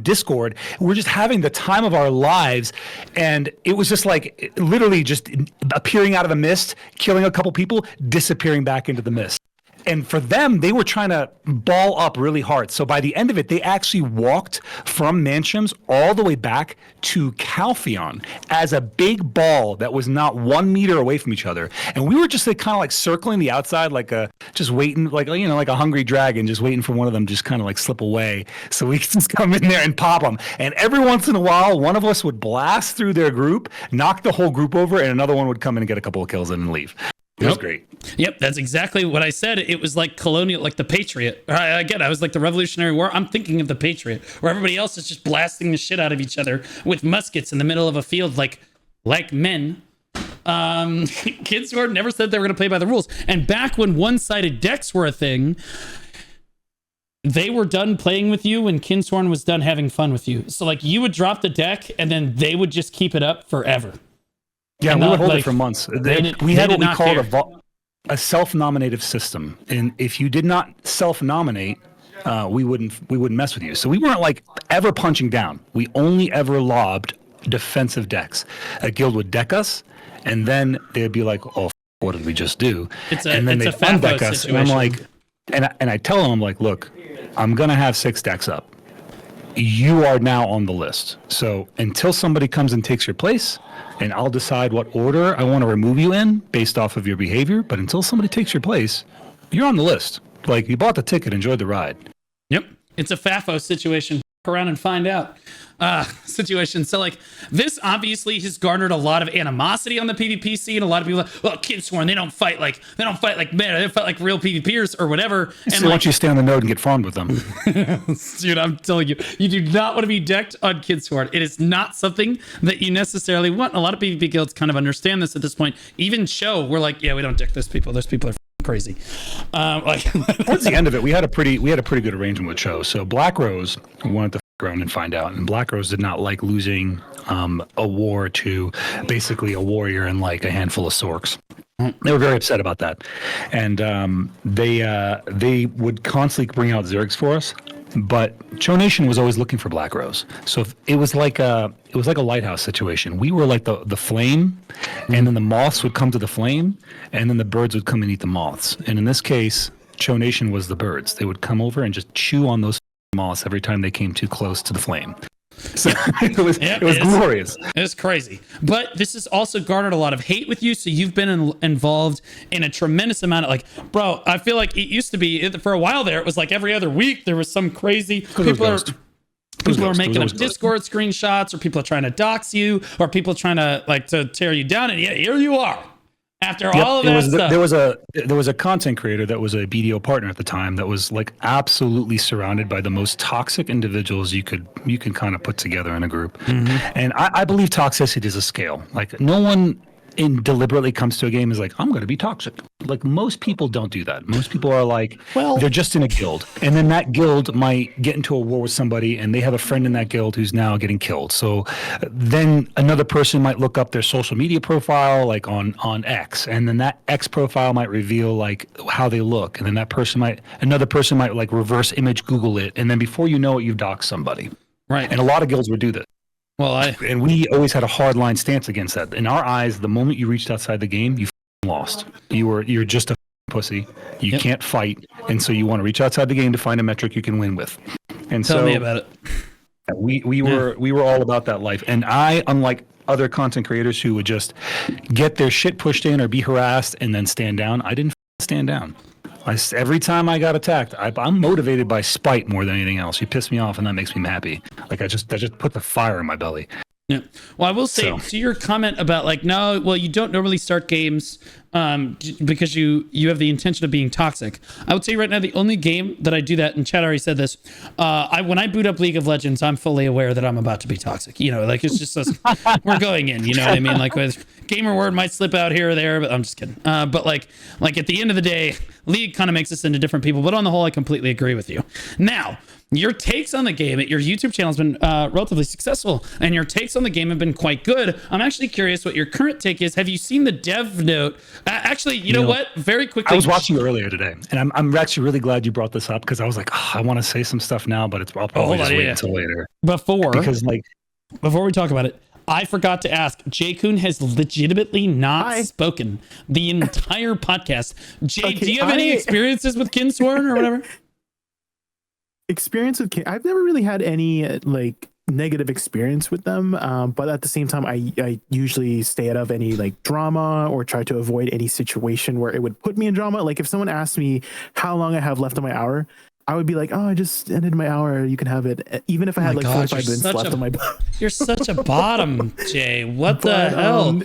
[SPEAKER 4] Discord. We're just having the time of our lives, and it was just like literally just appearing out of the mist, killing a couple people, disappearing back into the mist. And for them, they were trying to ball up really hard. So by the end of it, they actually walked from Mansions all the way back to Calpheon as a big ball that was not 1 meter away from each other. And we were just like, kind of like circling the outside, like just waiting, like, you know, like a hungry dragon, just waiting for one of them to just kind of like slip away so we could just come in there and pop them. And every once in a while, one of us would blast through their group, knock the whole group over, and another one would come in and get a couple of kills and leave. It was great.
[SPEAKER 1] Yep, that's exactly what I said. It was like colonial, like the Patriot. Again, I was like the Revolutionary War. I'm thinking of the Patriot, where everybody else is just blasting the shit out of each other with muskets in the middle of a field, like men. Kinsworn never said they were going to play by the rules. And back when one-sided decks were a thing, they were done playing with you when Kinsworn was done having fun with you. So like you would drop the deck, and then they would just keep it up forever.
[SPEAKER 4] Yeah, we would hold it for months. We had what we called a self-nominative system, and if you did not self-nominate, we wouldn't mess with you. So we weren't like ever punching down. We only ever lobbed defensive decks. A guild would deck us, and then they'd be like, "Oh, what did we just do?" And then they'd undeck us, and I'm like, and I tell them, I'm like, "Look, I'm gonna have 6 decks up. You are now on the list. So until somebody comes and takes your place, and I'll decide what order I want to remove you in based off of your behavior. But until somebody takes your place, you're on the list. Like, you bought the ticket, enjoyed the ride."
[SPEAKER 1] Yep. It's a FAFO situation. Fuck around and find out situation. So like this obviously has garnered a lot of animosity on the PvP scene. A lot of people are like, well, Kinsworn, they don't fight like men, they fight like real PvPers or whatever.
[SPEAKER 4] And so why don't you stay on the node and get farmed with them?
[SPEAKER 1] Dude, I'm telling you, you do not want to be decked on Kinsworn. It is not something that you necessarily want. A lot of PvP guilds kind of understand this at this point. Even Show, we're like, yeah, we don't deck those people. Those people are crazy. Like
[SPEAKER 4] towards the end of it, we had a pretty good arrangement with Show. So Black Rose wanted to around and find out, and Black Rose did not like losing a war to basically a warrior and like a handful of sorks. They were very upset about that, and they would constantly bring out Zergs for us. But Cho Nation was always looking for Black Rose, so it was like a lighthouse situation. We were like the flame, and then the moths would come to the flame, and then the birds would come and eat the moths. And in this case, Cho Nation was the birds. They would come over and just chew on those moths every time they came too close to the flame. So it was glorious.
[SPEAKER 1] It was crazy. But this has also garnered a lot of hate with you. So you've been involved in a tremendous amount of like, bro, I feel like it used to be for a while there. It was like every other week there was some crazy people are making up Discord screenshots, or people are trying to dox you, or people trying to like to tear you down. And yeah, here you are. After all of that stuff.
[SPEAKER 4] There was a content creator that was a BDO partner at the time that was like absolutely surrounded by the most toxic individuals you can kind of put together in a group. Mm-hmm. And I believe toxicity is a scale. Like no one deliberately comes to a game is like, I'm going to be toxic. Like most people don't do that. Most people are like, well, they're just in a guild, and then that guild might get into a war with somebody, and they have a friend in that guild who's now getting killed. So then another person might look up their social media profile, like on X, and then that X profile might reveal like how they look, and then another person might like reverse image Google it, and then before you know it, you've doxed somebody. Right. And a lot of guilds would do this. Well, and we always had a hard line stance against that. In our eyes, the moment you reached outside the game, you lost. You're just a pussy. You can't fight, and so you want to reach outside the game to find a metric you can win with. And
[SPEAKER 1] Tell me about it.
[SPEAKER 4] We were all about that life. And I, unlike other content creators who would just get their shit pushed in or be harassed and then stand down, I didn't stand down. Every time I got attacked, I'm motivated by spite more than anything else. You piss me off, and that makes me happy. Like that just put the fire in my belly.
[SPEAKER 1] Yeah. Well, I will say to your comment about like, no, well, you don't normally start games because you have the intention of being toxic. I would say right now the only game that I do that, and Chad already said this, when I boot up League of Legends, I'm fully aware that I'm about to be toxic. You know, like it's just we're going in. You know what I mean? Like with gamer word might slip out here or there, but I'm just kidding. But like at the end of the day, League kind of makes us into different people. But on the whole, I completely agree with you. Now, your takes on the game, your YouTube channel has been relatively successful, and your takes on the game have been quite good. I'm actually curious what your current take is. Have you seen the dev note? Actually, you know what? Very quickly.
[SPEAKER 4] I was watching earlier today, and I'm actually really glad you brought this up because I was like, I want to say some stuff now, but I'll probably just wait until later.
[SPEAKER 1] Before we talk about it, I forgot to ask. Jay Kuhn has legitimately not spoken the entire podcast. Jay, do you have any experiences with Kinsworn or whatever?
[SPEAKER 3] Experience with I've never really had any like negative experience with them, but at the same time I usually stay out of any like drama or try to avoid any situation where it would put me in drama. Like if someone asked me how long I have left on my hour, I would be like, oh, I just ended my hour, you can have it, even if I had like 45 minutes left on my
[SPEAKER 1] you're such a bottom, Jay. What the hell?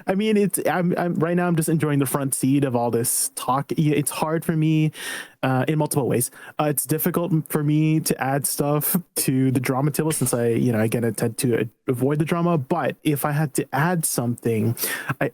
[SPEAKER 3] I mean, I'm right now I'm just enjoying the front seat of all this talk. It's hard for me in multiple ways. It's difficult for me to add stuff to the drama table since again I tend to avoid the drama. But if I had to add something,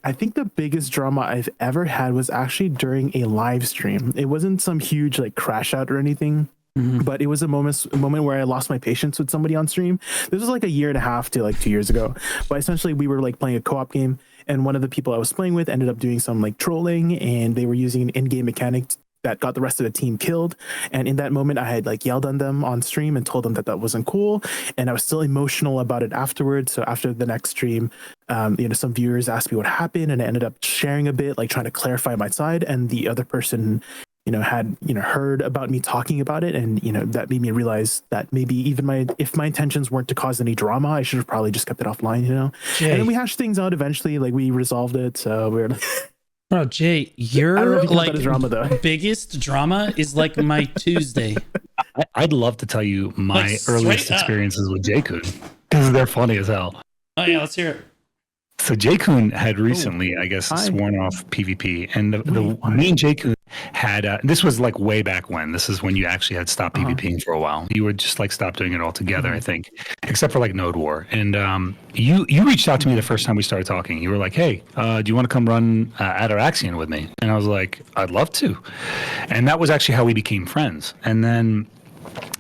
[SPEAKER 3] I think the biggest drama I've ever had was actually during a live stream. It wasn't some huge like crash out or anything. But it was a moment where I lost my patience with somebody on stream. This was like a year and a half to like 2 years ago. But essentially we were like playing a co-op game, and one of the people I was playing with ended up doing some like trolling, and they were using an in-game mechanic that got the rest of the team killed. And in that moment I had like yelled on them on stream and told them that wasn't cool, and I was still emotional about it afterwards. So after the next stream, some viewers asked me what happened, and I ended up sharing a bit, like trying to clarify my side, and the other person had heard about me talking about it, and that made me realize that maybe even if my intentions weren't to cause any drama, I should have probably just kept it offline. Jay. And then we hashed things out eventually, like we resolved it. So we're
[SPEAKER 1] bro, Jay, your like
[SPEAKER 3] drama, though.
[SPEAKER 1] Biggest drama is like my Tuesday.
[SPEAKER 4] I'd love to tell you my earliest experiences with Jay Kuhn because they're funny as hell.
[SPEAKER 1] Oh yeah, let's hear it.
[SPEAKER 4] So Jay Kuhn had recently, sworn off PvP, and me and Jay Kuhn had this was like way back when. This is when you actually had stopped PvPing for a while. You would just like stop doing it altogether, I think, except for like Node War. And you reached out to me the first time we started talking. You were like, "Hey, do you want to come run Ataraxian with me?" And I was like, "I'd love to." And that was actually how we became friends. And then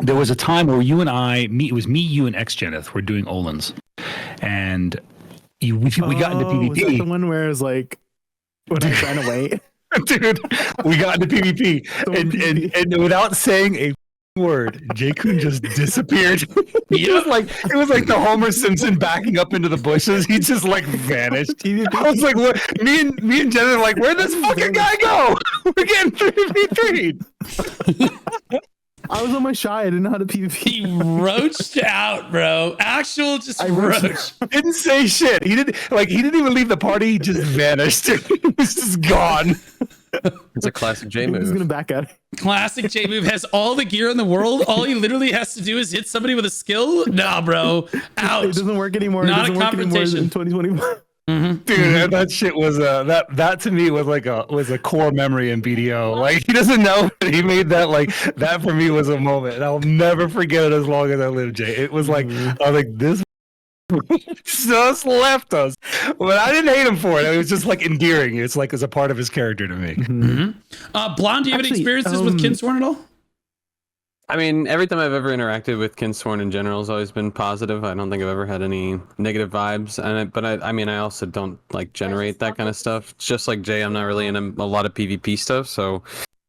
[SPEAKER 4] there was a time where you and it was me, you, and XGeneth were doing Olins, and we got into PvP.
[SPEAKER 3] Was that the one where it was like when I ran away?
[SPEAKER 4] Dude, we got into PvP, and without saying a word, Jay Kuhn just disappeared. It was like the Homer Simpson backing up into the bushes. He just like vanished. I was like, what? Me and Jen are like, where'd this fucking guy go? We're getting 3v3.
[SPEAKER 3] I was on my shy. I didn't know how to PvP.
[SPEAKER 1] He roached out, bro. Roach.
[SPEAKER 4] Didn't say shit. He didn't even leave the party. He just vanished. He was just gone.
[SPEAKER 2] It's a classic J move.
[SPEAKER 3] He's gonna back out.
[SPEAKER 1] Classic J move. Has all the gear in the world. All he literally has to do is hit somebody with a skill. Nah, bro. Out.
[SPEAKER 3] It doesn't work anymore.
[SPEAKER 1] Not a confrontation.
[SPEAKER 3] In 2021.
[SPEAKER 4] Dude, that shit was that to me was a core memory in BDO. Like he doesn't know, but he made that for me was a moment, and I'll never forget it as long as I live, Jay. It was like I was like, this just left us, but I didn't hate him for it. It was just like endearing. It's like as a part of his character to me.
[SPEAKER 1] Blonde, do you have any experiences with Kinsworn at all?
[SPEAKER 2] I mean, every time I've ever interacted with Kinsworn in general has always been positive. I don't think I've ever had any negative vibes. But I also don't like generate that kind of stuff. It's just like Jay, I'm not really in a lot of PvP stuff. So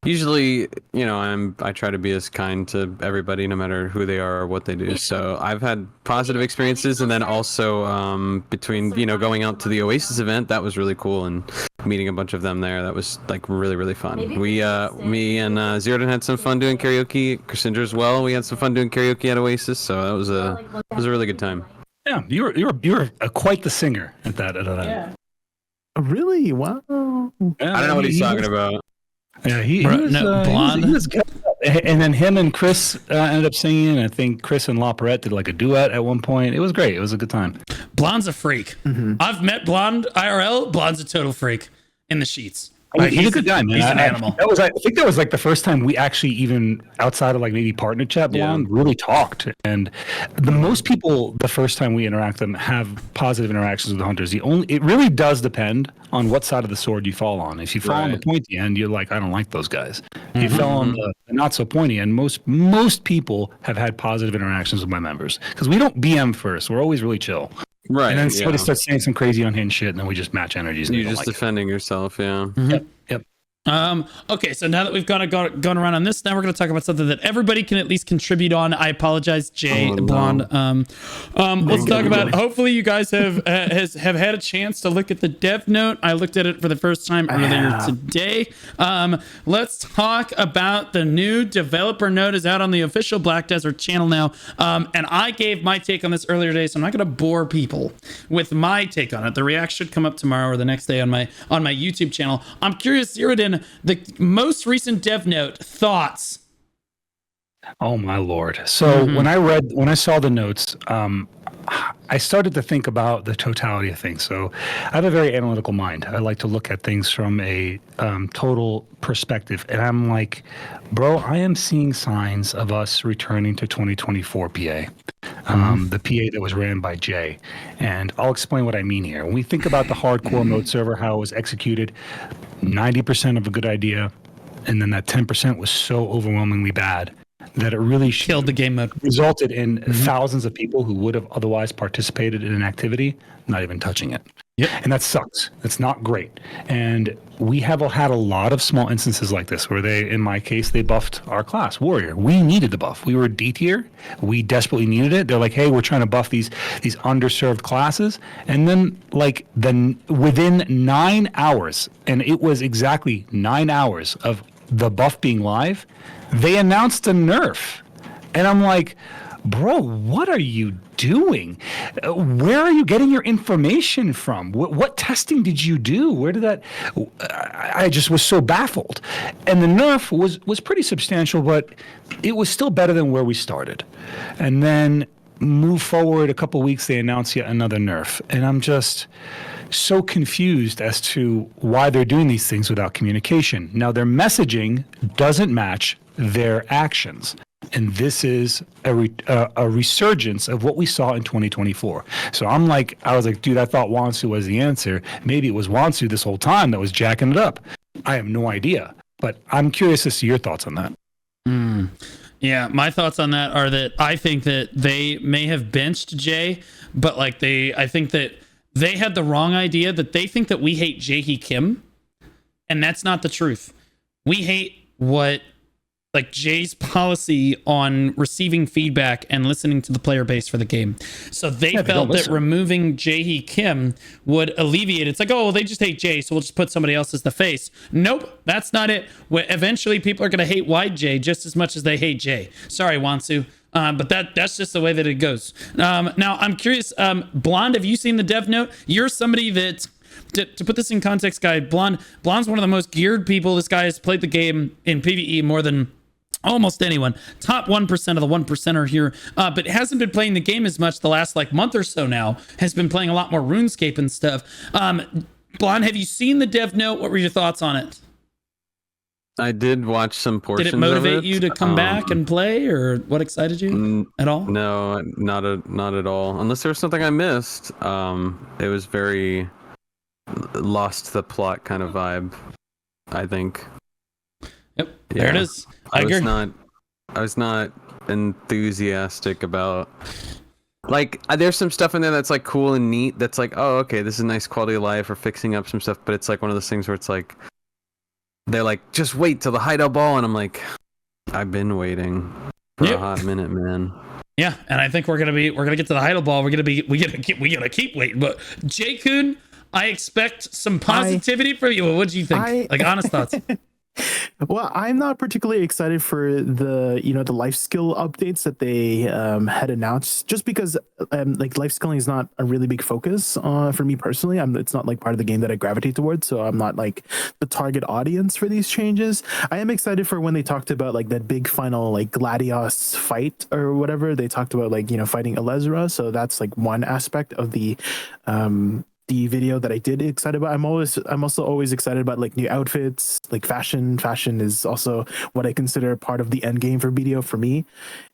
[SPEAKER 2] usually, I try to be as kind to everybody, no matter who they are or what they do. So I've had positive experiences, and then also between going out to the Oasis event, that was really cool, and meeting a bunch of them there, that was like really, really fun. Me and Zeroden had some fun doing karaoke. Cassandra as well. We had some fun doing karaoke at Oasis, so that was a really good time.
[SPEAKER 4] Yeah, you were quite the singer at that event.
[SPEAKER 3] Yeah. Really? Wow.
[SPEAKER 2] Yeah, I don't know what he's talking about.
[SPEAKER 4] Yeah, he was
[SPEAKER 1] Blonde.
[SPEAKER 4] He was good. and then him and Chris ended up singing. And I think Chris and La Perrette did like a duet at one point. It was great. It was a good time.
[SPEAKER 1] Blonde's a freak. I've met Blonde IRL. Blonde's a total freak in the sheets.
[SPEAKER 4] He's a good guy, man.
[SPEAKER 1] He's an animal.
[SPEAKER 4] I think that was like the first time we actually, even outside of like maybe partner chat, Blonde really talked. And the most people, the first time we interact them, have positive interactions with the hunters. It really does depend on what side of the sword you fall on. If you fall on the pointy end, you're like, I don't like those guys. You fell on the not so pointy end. Most people have had positive interactions with my members because we don't BM first. We're always really chill.
[SPEAKER 2] Right.
[SPEAKER 4] And then somebody starts saying some crazy unhinged shit, and then we just match energies. And
[SPEAKER 2] you're just defending yourself, yeah.
[SPEAKER 4] Yep.
[SPEAKER 1] Okay, so now that we've gone around on this, now we're going to talk about something that everybody can at least contribute on. I apologize, Jay, Blonde. Let's talk about. Hopefully, you guys have had a chance to look at the dev note. I looked at it for the first time earlier today. Let's talk about the new developer note is out on the official Black Desert channel now. And I gave my take on this earlier today, so I'm not going to bore people with my take on it. The react should come up tomorrow or the next day on my YouTube channel. I'm curious, Zerodin, the most recent dev note, thoughts?
[SPEAKER 4] Oh my lord. So when I saw the notes, I started to think about the totality of things. So I have a very analytical mind. I like to look at things from a total perspective. And I'm like, bro, I am seeing signs of us returning to 2024 PA. The PA that was ran by Jay. And I'll explain what I mean here. When we think about the hardcore mode server, how it was executed, 90% of a good idea, and then that 10% was so overwhelmingly bad that it really
[SPEAKER 1] killed the game mode,
[SPEAKER 4] resulted in thousands of people who would have otherwise participated in an activity not even touching it. Yep. And that sucks. That's not great. And we have had a lot of small instances like this where in my case, they buffed our class, Warrior. We needed the buff. We were D tier. We desperately needed it. They're like, hey, we're trying to buff these underserved classes. And then within 9 hours, and it was exactly 9 hours of the buff being live, they announced a nerf. And I'm like, bro, what are you doing? Where are you getting your information from? What testing did you do? Where did that? I just was so baffled. And the nerf was pretty substantial, but it was still better than where we started. And then move forward a couple weeks, they announced yet another nerf. And I'm just so confused as to why they're doing these things without communication. Now, their messaging doesn't match their actions. And this is a resurgence of what we saw in 2024. So I was like, dude, I thought Wansu was the answer. Maybe it was Wansu this whole time that was jacking it up. I have no idea. But I'm curious as to your thoughts on that.
[SPEAKER 1] Yeah, my thoughts on that are that I think that they may have benched Jay, but I think that they had the wrong idea, that they think that we hate Jae-hee Kim, and that's not the truth. We hate Jay's policy on receiving feedback and listening to the player base for the game. So they felt that removing Jae-hee Kim would alleviate it. It's like, oh, well, they just hate Jay, so we'll just put somebody else as the face. Nope, that's not it. Eventually, people are going to hate Wide Jay just as much as they hate Jay. Sorry, Wansu. But that's just the way that it goes. Now, I'm curious, Blonde, have you seen the dev note? You're somebody that... To put this in context, guy, Blonde's one of the most geared people. This guy has played the game in PvE more than almost anyone. Top 1% of the 1%er here, but hasn't been playing the game as much the last month or so now. Has been playing a lot more RuneScape and stuff. Blonde, have you seen the dev note? What were your thoughts on it?
[SPEAKER 2] I did watch some portions of it.
[SPEAKER 1] Did it motivate you to come back and play, or what excited you at all?
[SPEAKER 2] No, not at all. Unless there was something I missed. It was very lost the plot kind of vibe, I think.
[SPEAKER 1] Yep, there it is. I
[SPEAKER 2] was not enthusiastic about there's some stuff in there that's cool and neat, that's oh, okay, this is nice quality of life or fixing up some stuff, but it's one of those things where it's they're just wait till the hideout ball, and I'm like, I've been waiting for a hot minute, man.
[SPEAKER 1] Yeah, and I think we're gonna get to the hideout ball. We gotta keep waiting. But Jay Kun, I expect some positivity from you. What do you think? Honest thoughts.
[SPEAKER 3] Well, I'm not particularly excited for the life skill updates that they had announced, just because like life skilling is not a really big focus for me personally. It's not like part of the game that I gravitate towards, so I'm not like the target audience for these changes. I am excited for when they talked about like that big final like Gladios fight or whatever. They talked about like fighting Elezra, so that's like one aspect of the video that I did excited about. I'm also always excited about like new outfits, like fashion. Fashion is also what I consider part of the end game for BDO for me.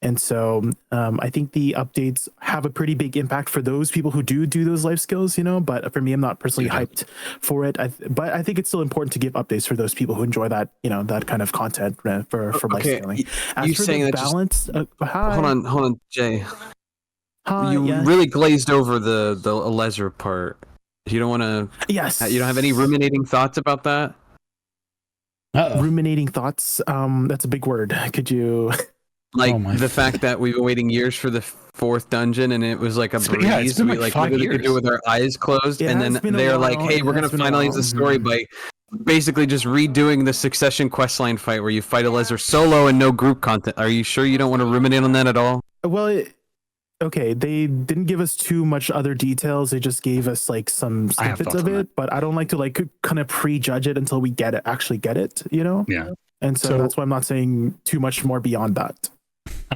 [SPEAKER 3] And so I think the updates have a pretty big impact for those people who do those life skills, but for me, I'm not personally hyped for it. But I think it's still important to give updates for those people who enjoy that, that kind of content for life skilling. As
[SPEAKER 2] you
[SPEAKER 3] for
[SPEAKER 2] saying
[SPEAKER 3] the
[SPEAKER 2] that
[SPEAKER 3] balance, hi.
[SPEAKER 2] Hold on, Jay.
[SPEAKER 3] Hi,
[SPEAKER 2] You
[SPEAKER 3] yes.
[SPEAKER 2] really glazed over the Elezra part. You don't want to.
[SPEAKER 3] Yes.
[SPEAKER 2] You don't have any ruminating thoughts about that?
[SPEAKER 3] Ruminating thoughts. That's a big word. Could you?
[SPEAKER 2] Like the fact that we've been waiting years for the 4th dungeon, and it was like a breeze.
[SPEAKER 4] Yeah, it's been
[SPEAKER 2] we
[SPEAKER 4] like
[SPEAKER 2] literally
[SPEAKER 4] 5
[SPEAKER 2] could do it with our eyes closed, and then they're like, "Hey, we're gonna finalize the story by basically just redoing the Succession questline fight, where you fight Elezra solo and no group content." Are you sure you don't want to ruminate on that at all?
[SPEAKER 3] Well, okay, they didn't give us too much other details. They just gave us like some snippets of it, but I don't like to like kind of prejudge it until we actually get it,
[SPEAKER 4] Yeah.
[SPEAKER 3] And so that's why I'm not saying too much more beyond that.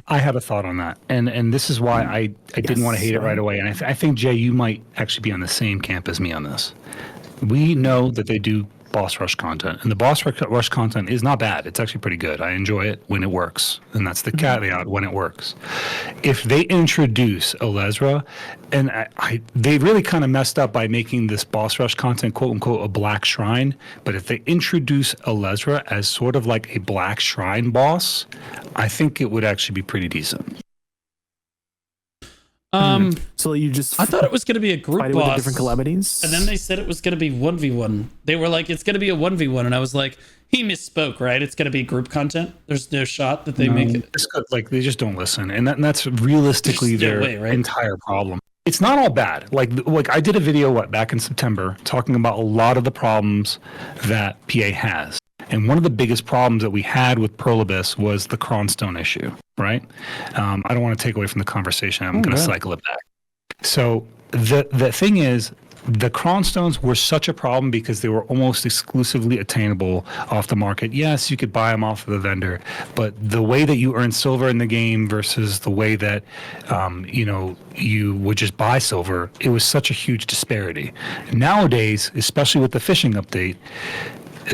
[SPEAKER 4] I have a thought on that, and this is why I didn't want to hate it right away. And I think, Jay, you might actually be on the same camp as me on this. We know that they do boss rush content, and the boss rush content is not bad. It's actually pretty good. I enjoy it when it works, and that's the caveat, when it works. If they introduce Elezra, and they really kind of messed up by making this boss rush content quote unquote a black shrine, but if they introduce Elezra as sort of like a black shrine boss, I think it would actually be pretty decent.
[SPEAKER 3] So you just
[SPEAKER 1] I thought it was going to be a group
[SPEAKER 3] fight it
[SPEAKER 1] boss,
[SPEAKER 3] with the different calamities,
[SPEAKER 1] and then they said it was going to be 1v1. They were like, it's going to be a 1v1, and I was like, he misspoke, right? It's going to be group content. There's no shot that they make it.
[SPEAKER 4] Like they just don't listen, and that's realistically their entire problem. It's not all bad. Like I did a video back in September talking about a lot of the problems that PA has. And one of the biggest problems that we had with Pearl Abyss was the Cronstone issue, right? I don't want to take away from the conversation. I'm going to cycle it back. So the thing is, the Cronstones were such a problem because they were almost exclusively attainable off the market. Yes, you could buy them off of the vendor, but the way that you earn silver in the game versus the way that you would just buy silver, it was such a huge disparity. Nowadays, especially with the fishing update,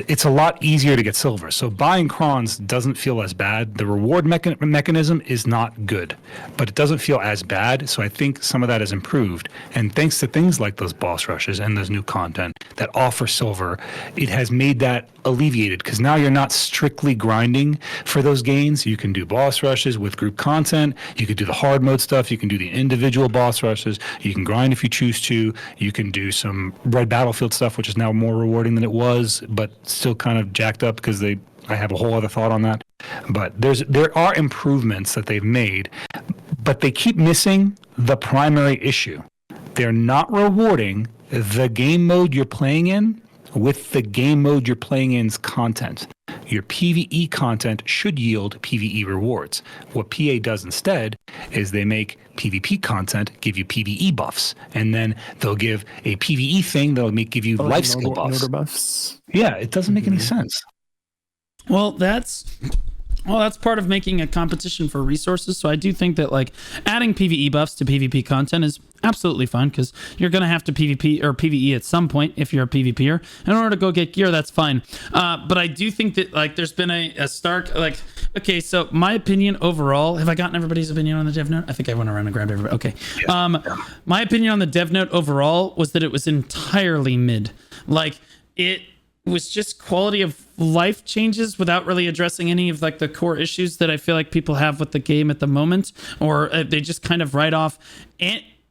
[SPEAKER 4] it's a lot easier to get silver. So buying crons doesn't feel as bad. The reward mechanism is not good, but it doesn't feel as bad. So I think some of that has improved. And thanks to things like those boss rushes and those new content that offer silver, it has made that alleviated, because now you're not strictly grinding for those gains. You can do boss rushes with group content. You could do the hard mode stuff. You can do the individual boss rushes. You can grind if you choose to. You can do some Red Battlefield stuff, which is now more rewarding than it was, but still kind of jacked up because I have a whole other thought on that. But there are improvements that they've made, but they keep missing the primary issue. They're not rewarding the game mode you're playing in with the game mode you're playing in's content. Your PvE content should yield PvE rewards. What PA does instead is they make PvP content give you PvE buffs, and then they'll give a PvE thing that'll give you life skill buffs. Yeah, it doesn't make any sense.
[SPEAKER 1] Well, that's part of making a competition for resources. So I do think that like adding PvE buffs to PvP content is absolutely fine, because you're going to have to PvP or PvE at some point if you're a PvPer. In order to go get gear, that's fine. But I do think that like there's been a stark like, okay, so my opinion overall, have I gotten everybody's opinion on the dev note? I think I went around and grabbed everybody. Okay. My opinion on the dev note overall was that it was entirely mid. Like it was just quality of life changes without really addressing any of like the core issues that I feel like people have with the game at the moment, or they just kind of write off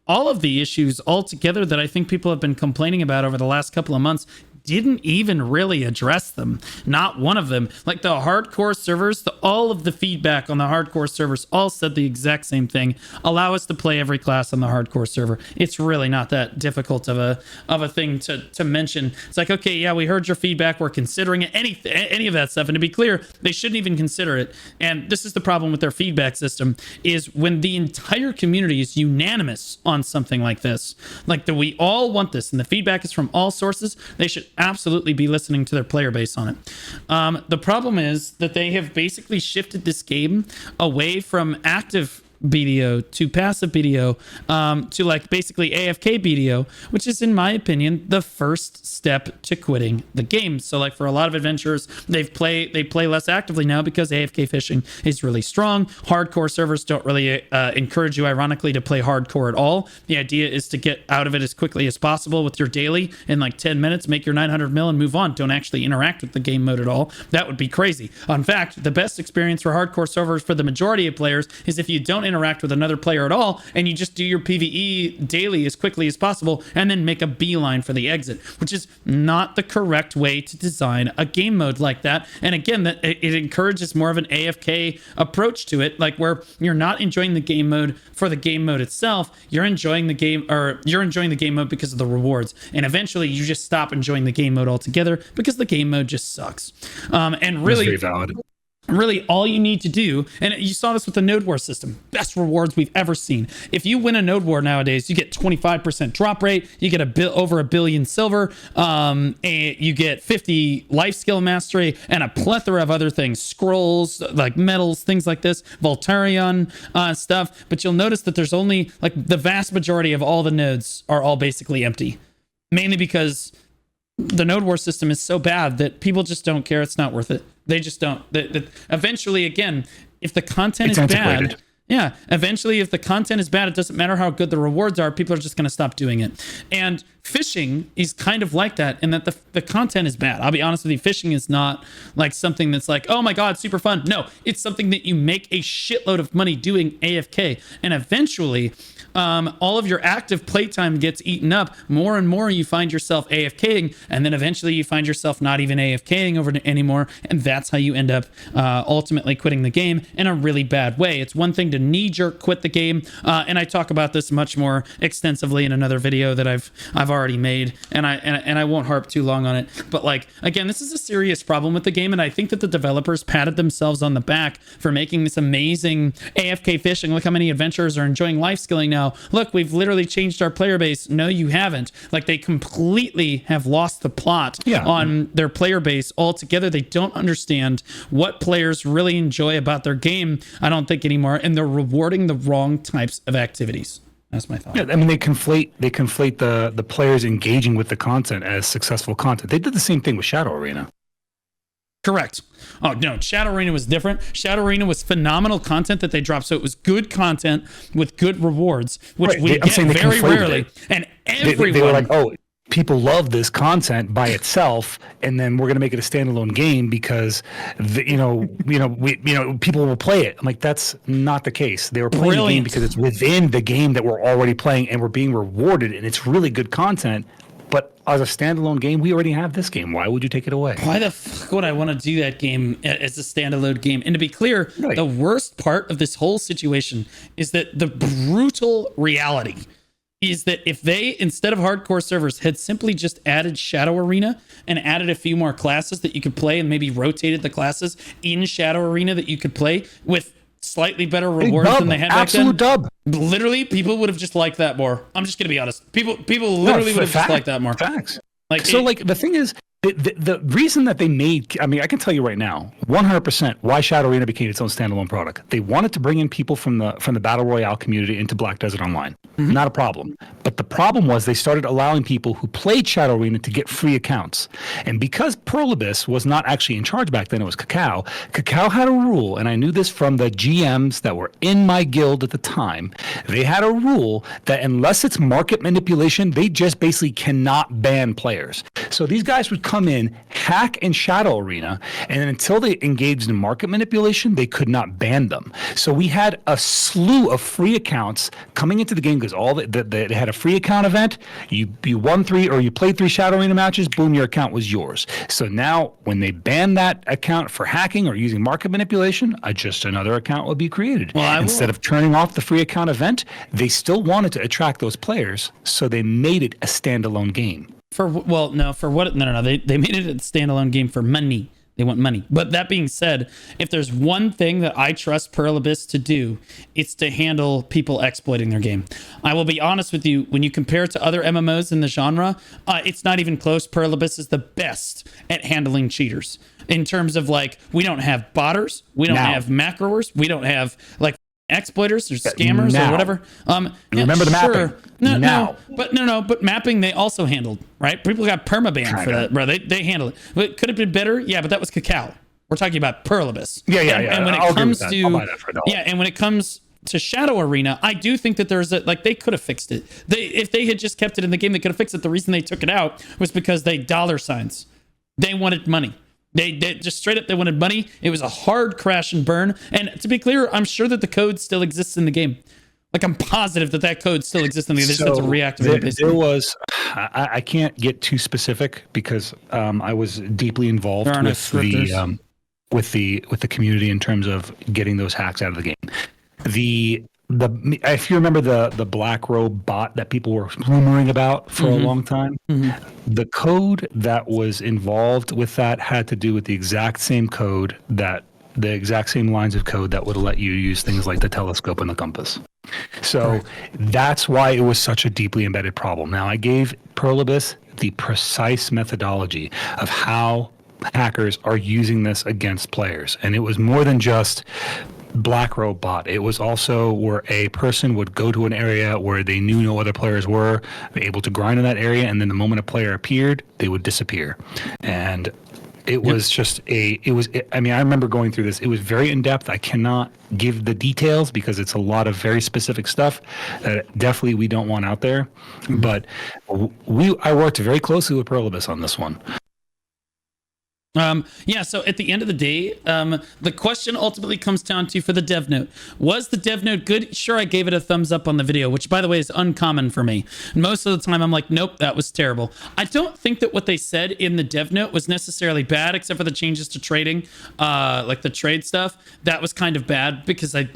[SPEAKER 1] all of the issues altogether that I think people have been complaining about over the last couple of months. didn't even really address them. Not one of them. Like the hardcore servers, all of the feedback on the hardcore servers all said the exact same thing. Allow us to play every class on the hardcore server. It's really not that difficult of a thing to mention. It's like, okay, yeah, we heard your feedback. We're considering it, any of that stuff. And to be clear, they shouldn't even consider it. And this is the problem with their feedback system, is when the entire community is unanimous on something like this, like that we all want this, and the feedback is from all sources, they should absolutely be listening to their player base on it. The problem is that they have basically shifted this game away from active BDO to passive BDO, to like basically AFK BDO, which is in my opinion the first step to quitting the game. So like for a lot of adventurers, they play less actively now because AFK fishing is really strong. Hardcore servers don't really encourage you, ironically, to play hardcore at all. The idea is to get out of it as quickly as possible with your daily in like 10 minutes, make your 900 mil and move on. Don't actually interact with the game mode at all. That would be crazy. In fact, the best experience for hardcore servers for the majority of players is if you don't interact with another player at all and you just do your PvE daily as quickly as possible and then make a beeline for the exit, which is not the correct way to design a game mode like that. And again, that it encourages more of an AFK approach to it, like where you're not enjoying the game mode for the game mode itself, you're enjoying the game, or you're enjoying the game mode because of the rewards, and eventually you just stop enjoying the game mode altogether because the game mode just sucks. And really,
[SPEAKER 4] That's very valid.
[SPEAKER 1] Really, all you need to do, and you saw this with the node war system, best rewards we've ever seen. If you win a node war nowadays, you get 25% drop rate, you get over $1 billion silver, and you get 50 life skill mastery, and a plethora of other things, scrolls, like medals, things like this, Voltarion stuff. But you'll notice that there's only, like, the vast majority of all the nodes are all basically empty, mainly because the node war system is so bad that people just don't care. It's not worth it. They just don't. Eventually, again, if the content is bad, eventually if the content is bad, it doesn't matter how good the rewards are. People are just going to stop doing it. And fishing is kind of like that, in that the content is bad. I'll be honest with you, fishing is not like something that's like, oh my god, super fun. No, it's something that you make a shitload of money doing AFK, and eventually all of your active playtime gets eaten up. More and more you find yourself AFKing, and then eventually you find yourself not even AFKing anymore, and that's how you end up ultimately quitting the game in a really bad way. It's one thing to knee-jerk quit the game, and I talk about this much more extensively in another video that I've already made, and I won't harp too long on it. But like, again, this is a serious problem with the game, and I think that the developers patted themselves on the back for making this amazing AFK fishing. Look how many adventurers are enjoying life skilling now. Look, we've literally changed our player base. No, you haven't. Like, they completely have lost the plot on their player base altogether. They don't understand what players really enjoy about their game, I don't think, anymore, and they're rewarding the wrong types of activities. That's my thought.
[SPEAKER 4] Yeah, I mean, they conflate the players engaging with the content as successful content. They did the same thing with Shadow Arena.
[SPEAKER 1] Correct. Oh, no, Shadow Arena was different. Shadow Arena was phenomenal content that they dropped, so it was good content with good rewards, which we get very rarely. And everyone...
[SPEAKER 4] They were like, oh, people love this content by itself, and then we're going to make it a standalone game because, people will play it. I'm like, that's not the case. They were playing the game because it's within the game that we're already playing, and we're being rewarded, and it's really good content. But as a standalone game, we already have this game. Why would you take it away?
[SPEAKER 1] Why the fuck would I want to do that game as a standalone game? And to be clear, the worst part of this whole situation is that the brutal reality is that if they, instead of hardcore servers, had simply just added Shadow Arena and added a few more classes that you could play, and maybe rotated the classes in Shadow Arena that you could play with slightly better rewards than they had back then.
[SPEAKER 4] Absolute dub.
[SPEAKER 1] Literally, people would have just liked that more. I'm just gonna be honest. People literally would have just liked that more.
[SPEAKER 4] Facts. Like, the thing is, the reason that they made, I mean, I can tell you right now, 100% why Shadow Arena became its own standalone product. They wanted to bring in people from the Battle Royale community into Black Desert Online. Mm-hmm. Not a problem. But the problem was they started allowing people who played Shadow Arena to get free accounts. And because Pearl Abyss was not actually in charge back then, it was Cacao. Cacao had a rule, and I knew this from the GMs that were in my guild at the time. They had a rule that unless it's market manipulation, they just basically cannot ban players. So these guys would come in, hack and Shadow Arena, and then until they engaged in market manipulation, they could not ban them. So we had a slew of free accounts coming into the game because they had a free account event. You won 3 or you played 3 Shadow Arena matches, boom, your account was yours. So now when they ban that account for hacking or using market manipulation, just another account will be created.
[SPEAKER 1] Well,
[SPEAKER 4] Instead of turning off the free account event, they still wanted to attract those players, so they made it a standalone game.
[SPEAKER 1] They made it a standalone game for money. They want money. But that being said, if there's one thing that I trust Pearl Abyss to do, it's to handle people exploiting their game. I will be honest with you, when you compare it to other MMOs in the genre, it's not even close. Pearl Abyss is the best at handling cheaters. In terms of like, we don't have botters, we don't have macroers, we don't have like exploiters or scammers or whatever.
[SPEAKER 4] Remember the mapping.
[SPEAKER 1] But mapping they also handled, right? People got permaban for that, bro. They handled it. But could it have been better? Yeah, but that was Cacao. We're talking about Pearl Abyss.
[SPEAKER 4] Yeah.
[SPEAKER 1] And when it comes to and when it comes to Shadow Arena, I do think that there's they could have fixed it. If they had just kept it in the game, they could have fixed it. The reason they took it out was because they $signs. They wanted money. They just straight up, they wanted money. It was a hard crash and burn. And to be clear, I'm sure that the code still exists in the game. Like, I'm positive that code still exists in the game. They just have to reactivate it.
[SPEAKER 4] There was, I can't get too specific because I was deeply involved with the community in terms of getting those hacks out of the game. If you remember the Black Robe bot that people were rumoring about for a long time, the code that was involved with that had to do with the exact same lines of code that would let you use things like the telescope and the compass. So that's why it was such a deeply embedded problem. Now, I gave Pearl Abyss the precise methodology of how hackers are using this against players, and it was more than just Black Robe bot. It was also where a person would go to an area where they knew no other players were, able to grind in that area, and then the moment a player appeared, they would disappear. And it was I remember going through this. It was very in-depth. I cannot give the details because it's a lot of very specific stuff that definitely we don't want out there. But I worked very closely with Pearl Abyss on this one.
[SPEAKER 1] So at the end of the day, the question ultimately comes down to, for the dev note, was the dev note good? Sure, I gave it a thumbs up on the video, which, by the way, is uncommon for me. And most of the time I'm like, nope, that was terrible. I don't think that what they said in the dev note was necessarily bad, except for the changes to trading, like the trade stuff. That was kind of bad because I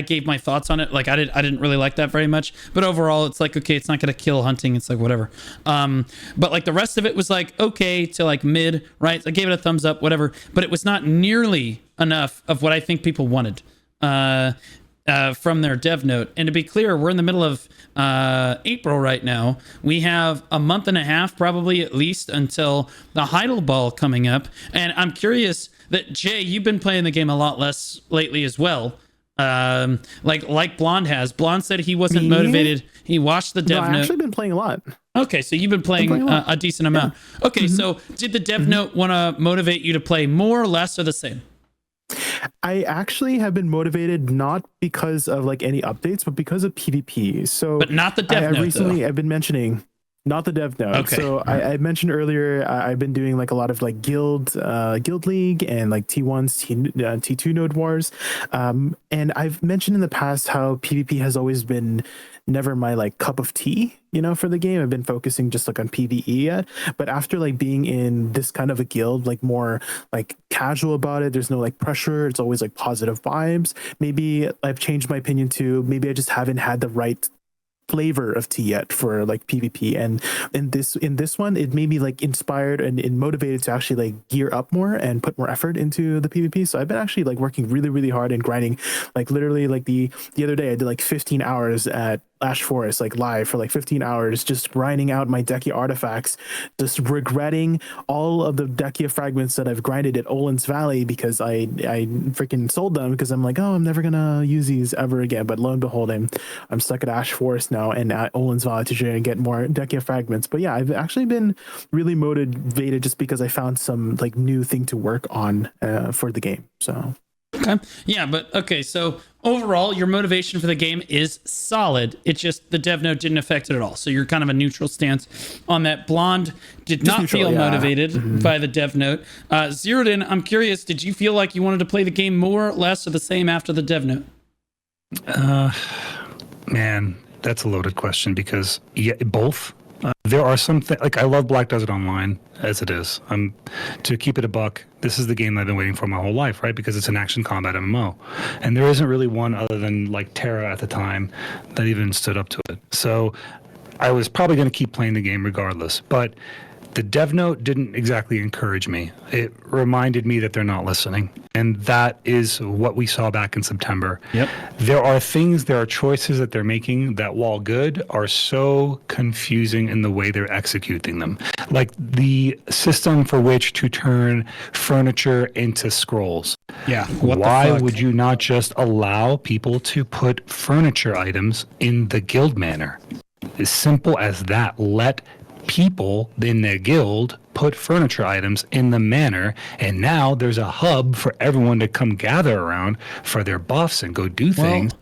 [SPEAKER 1] gave my thoughts on it. Like, I didn't really like that very much, but overall it's like, okay, it's not going to kill hunting. It's like, whatever. But like the rest of it was like, okay to like mid, right? I gave it a thumbs up, whatever, but it was not nearly enough of what I think people wanted, from their dev note. And to be clear, we're in the middle of, April right now. We have a month and a half, probably at least, until the Heidel Ball coming up. And I'm curious that Jay, you've been playing the game a lot less lately as well. Like Blonde has. Blonde said he wasn't motivated. He watched the dev note. I've
[SPEAKER 3] actually been playing a lot.
[SPEAKER 1] Okay, so you've been playing a decent amount. Yeah. Okay, so did the dev note want to motivate you to play more, less, or the same?
[SPEAKER 3] I actually have been motivated not because of like any updates, but because of PvP. So, but
[SPEAKER 1] not the dev note.
[SPEAKER 3] Recently, I've been mentioning. Not the dev note. Okay. So I mentioned earlier, I've been doing like a lot of like guild league and like T1s, T2 node wars. And I've mentioned in the past how PvP has always been never my like cup of tea, for the game. I've been focusing just like on PvE yet. But after like being in this kind of a guild, like more like casual about it, there's no like pressure. It's always like positive vibes. Maybe I've changed my opinion to maybe I just haven't had the right flavor of tea yet for like PvP, and in this one it made me like inspired and motivated to actually like gear up more and put more effort into the PvP. So I've been actually like working really hard and grinding, like literally like the other day I did like 15 hours at Ash Forest, like live for like 15 hours, just grinding out my Dekia artifacts, just regretting all of the Dekia fragments that I've grinded at Olin's Valley because I freaking sold them because I'm like, oh, I'm never gonna use these ever again. But lo and behold, I'm stuck at Ash Forest now and at Olin's Valley to try and get more Dekia fragments. But yeah, I've actually been really motivated just because I found some like new thing to work on for the game. So
[SPEAKER 1] okay, yeah, but okay, so overall, your motivation for the game is solid. It's just the dev note didn't affect it at all. So you're kind of a neutral stance on that. Blonde did not
[SPEAKER 3] neutral,
[SPEAKER 1] feel
[SPEAKER 3] yeah.
[SPEAKER 1] motivated by the dev note. Zeroden, I'm curious, did you feel like you wanted to play the game more, less, or the same after the dev note?
[SPEAKER 4] Man, that's a loaded question because both. There are some like I love Black Desert Online as it is. To keep it a buck, this is the game I've been waiting for my whole life, right? Because it's an action combat MMO, and there isn't really one other than like Terra at the time that even stood up to it. So I was probably going to keep playing the game regardless, but the dev note didn't exactly encourage me. It reminded me that they're not listening. And that is what we saw back in September.
[SPEAKER 1] Yep.
[SPEAKER 4] There are choices that they're making that, while good, are so confusing in the way they're executing them. Like the system for which to turn furniture into scrolls.
[SPEAKER 1] Yeah.
[SPEAKER 4] Why would you not just allow people to put furniture items in the guild manor? As simple as that. Let people in their guild put furniture items in the manor, and now there's a hub for everyone to come gather around for their buffs and go do things.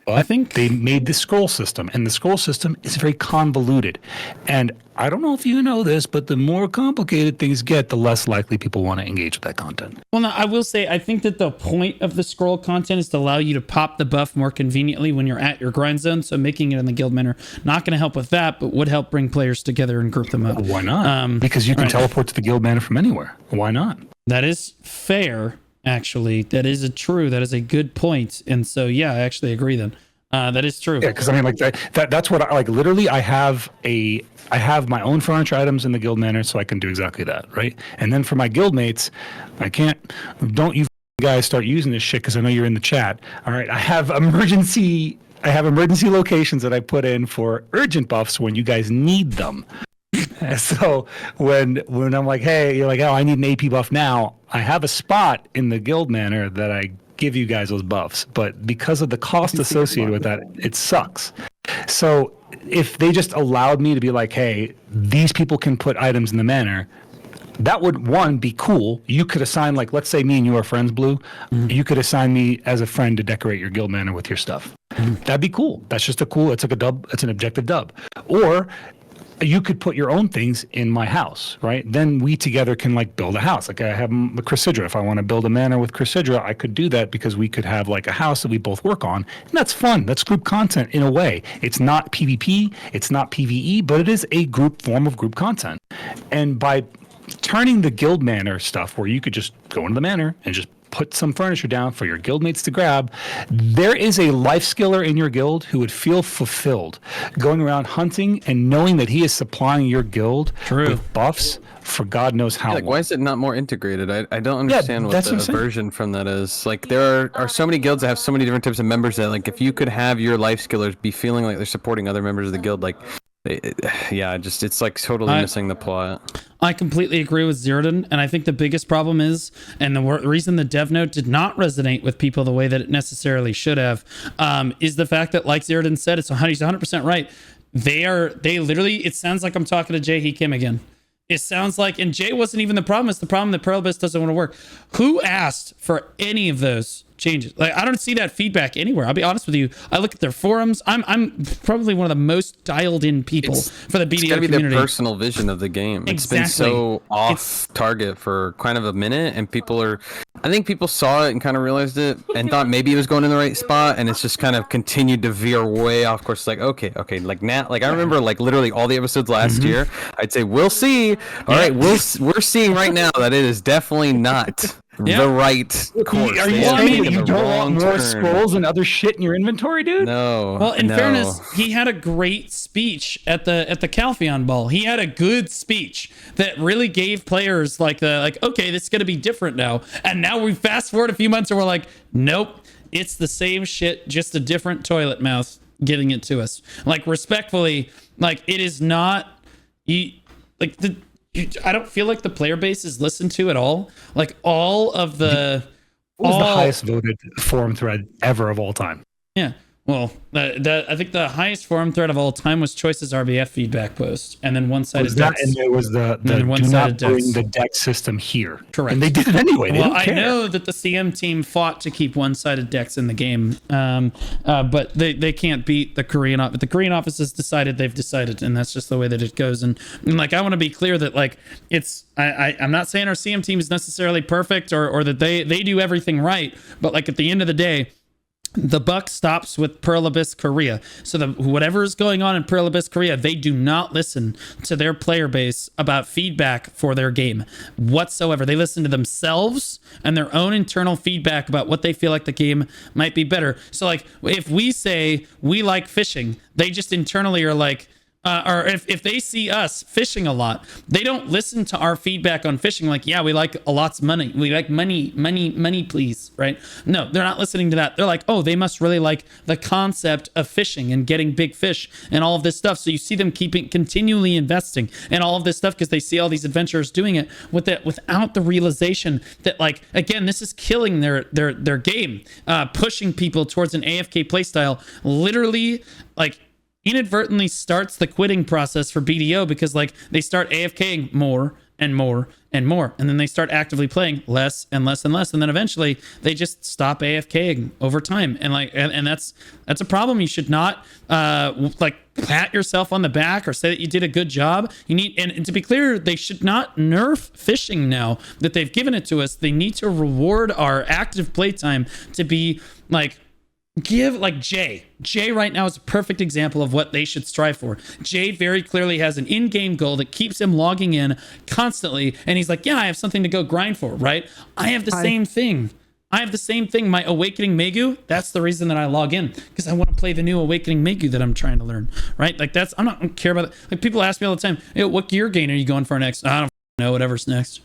[SPEAKER 4] But I think they made the scroll system, and the scroll system is very convoluted. And I don't know if you know this, but the more complicated things get, the less likely people want to engage with that content.
[SPEAKER 1] Well, no, I will say, I think that the point of the scroll content is to allow you to pop the buff more conveniently when you're at your grind zone. So making it in the guild manor, not going to help with that, but would help bring players together and group them up.
[SPEAKER 4] Why not? Because you can teleport to the guild manor from anywhere. Why not?
[SPEAKER 1] That is fair, actually. That is that is a good point. And so, yeah, I actually agree then. That is true.
[SPEAKER 4] Yeah, because I mean, like that's what I like. Literally, I have my own furniture items in the guild manor, so I can do exactly that, right? And then for my guild mates, don't you guys start using this shit because I know you're in the chat. All right, I have emergency locations that I put in for urgent buffs when you guys need them. So when I'm like, hey, you're like, oh, I need an AP buff now. I have a spot in the guild manor that I give you guys those buffs, but because of the cost associated with that, it sucks. So if they just allowed me to be like, hey, these people can put items in the manor, that would, one, be cool. You could assign, like, let's say me and you are friends, Blue. Mm-hmm. You could assign me as a friend to decorate your guild manor with your stuff. Mm-hmm. That'd be cool. That's just it's like a dub. It's an objective dub. Or you could put your own things in my house, right? Then we together can like build a house. Like I have Chrysidra. If I want to build a manor with Chrysidra, I could do that because we could have like a house that we both work on. And that's fun. That's group content in a way. It's not PvP, it's not PvE, but it is a form of group content. And by turning the guild manor stuff where you could just go into the manor and just put some furniture down for your guildmates to grab, there is a life skiller in your guild who would feel fulfilled going around hunting and knowing that he is supplying your guild with buffs for God knows how long.
[SPEAKER 2] Why is it not more integrated? I don't understand what the aversion from that is. Like there are so many guilds that have so many different types of members that like if you could have your life skillers be feeling like they're supporting other members of the guild, like it's like totally missing the plot.
[SPEAKER 1] I completely agree with Zeroden, and I think the biggest problem is, and the reason the dev note did not resonate with people the way that it necessarily should have, is the fact that, like Zeroden said, he's 100% right. They literally, it sounds like I'm talking to Jay He Kim again. It sounds like, and Jay wasn't even the problem. It's the problem that Pearlbus doesn't want to work. Who asked for any of those changes? Like, I don't see that feedback anywhere. I'll be honest with you. I look at their forums. I'm probably one of the most dialed in people for the BDO community. It's gotta be
[SPEAKER 2] their personal vision of the game. It's been so off target for kind of a minute, and I think people saw it and kind of realized it and thought maybe it was going in the right spot, and it's just kind of continued to veer way off course. Like, okay, like now, like I remember like literally all the episodes last year, I'd say, we'll see. All right, we're seeing right now that it is definitely not the right course.
[SPEAKER 4] Are you saying that you don't want more scrolls and other shit in your inventory, dude?
[SPEAKER 2] No.
[SPEAKER 1] Well, in fairness, he had a great speech at the Calpheon Ball. He had a good speech that really gave players okay, this is gonna be different now. And now we fast forward a few months and we're like, nope, it's the same shit, just a different toilet mouth getting it to us. Like, respectfully, like, it is not I don't feel like the player base is listened to at all. Like, all of the...
[SPEAKER 4] It was the highest voted forum thread ever of all time.
[SPEAKER 1] Yeah. Well, I think the highest forum thread of all time was Choices RBF feedback post, and then one-sided
[SPEAKER 4] Was that,
[SPEAKER 1] decks.
[SPEAKER 4] and there was the
[SPEAKER 1] then
[SPEAKER 4] do
[SPEAKER 1] one-sided
[SPEAKER 4] not bring
[SPEAKER 1] decks.
[SPEAKER 4] the deck system here.
[SPEAKER 1] Correct.
[SPEAKER 4] And they did it anyway. They
[SPEAKER 1] Well,
[SPEAKER 4] didn't
[SPEAKER 1] I
[SPEAKER 4] care.
[SPEAKER 1] know that the CM team fought to keep one-sided decks in the game, but they can't beat the Korean office. The Korean office has decided they've decided, and that's just the way that it goes. And like, I want to be clear that like it's I'm not saying our CM team is necessarily perfect or that they do everything right, but like at the end of the day, the buck stops with Pearl Abyss Korea. So whatever is going on in Pearl Abyss Korea, they do not listen to their player base about feedback for their game whatsoever. They listen to themselves and their own internal feedback about what they feel like the game might be better. So like if we say we like fishing, they just internally are like, or if they see us fishing a lot, they don't listen to our feedback on fishing. Like, yeah, we like a lot's money. We like money, please. Right? No, they're not listening to that. They're like, oh, they must really like the concept of fishing and getting big fish and all of this stuff. So you see them continually investing in all of this stuff because they see all these adventurers doing it without the realization that, like, again, this is killing their game, pushing people towards an AFK playstyle. Literally, like, inadvertently starts the quitting process for BDO because like they start AFKing more and more and more, and then they start actively playing less and less and less, and then eventually they just stop AFKing over time. And like and that's a problem. You should not like pat yourself on the back or say that you did a good job. You need, and to be clear, they should not nerf fishing now that they've given it to us. They need to reward our active playtime to be like, give like Jay right now is a perfect example of what they should strive for. Jay very clearly has an in-game goal that keeps him logging in constantly, and he's like, yeah, I have something to go grind for, right? I have the same thing. My Awakening Megu, that's the reason that I log in, because I want to play the new Awakening Megu that I'm trying to learn, right? Like I don't care about it. Like people ask me all the time, hey, what gear gain are you going for next? I don't know, whatever's next.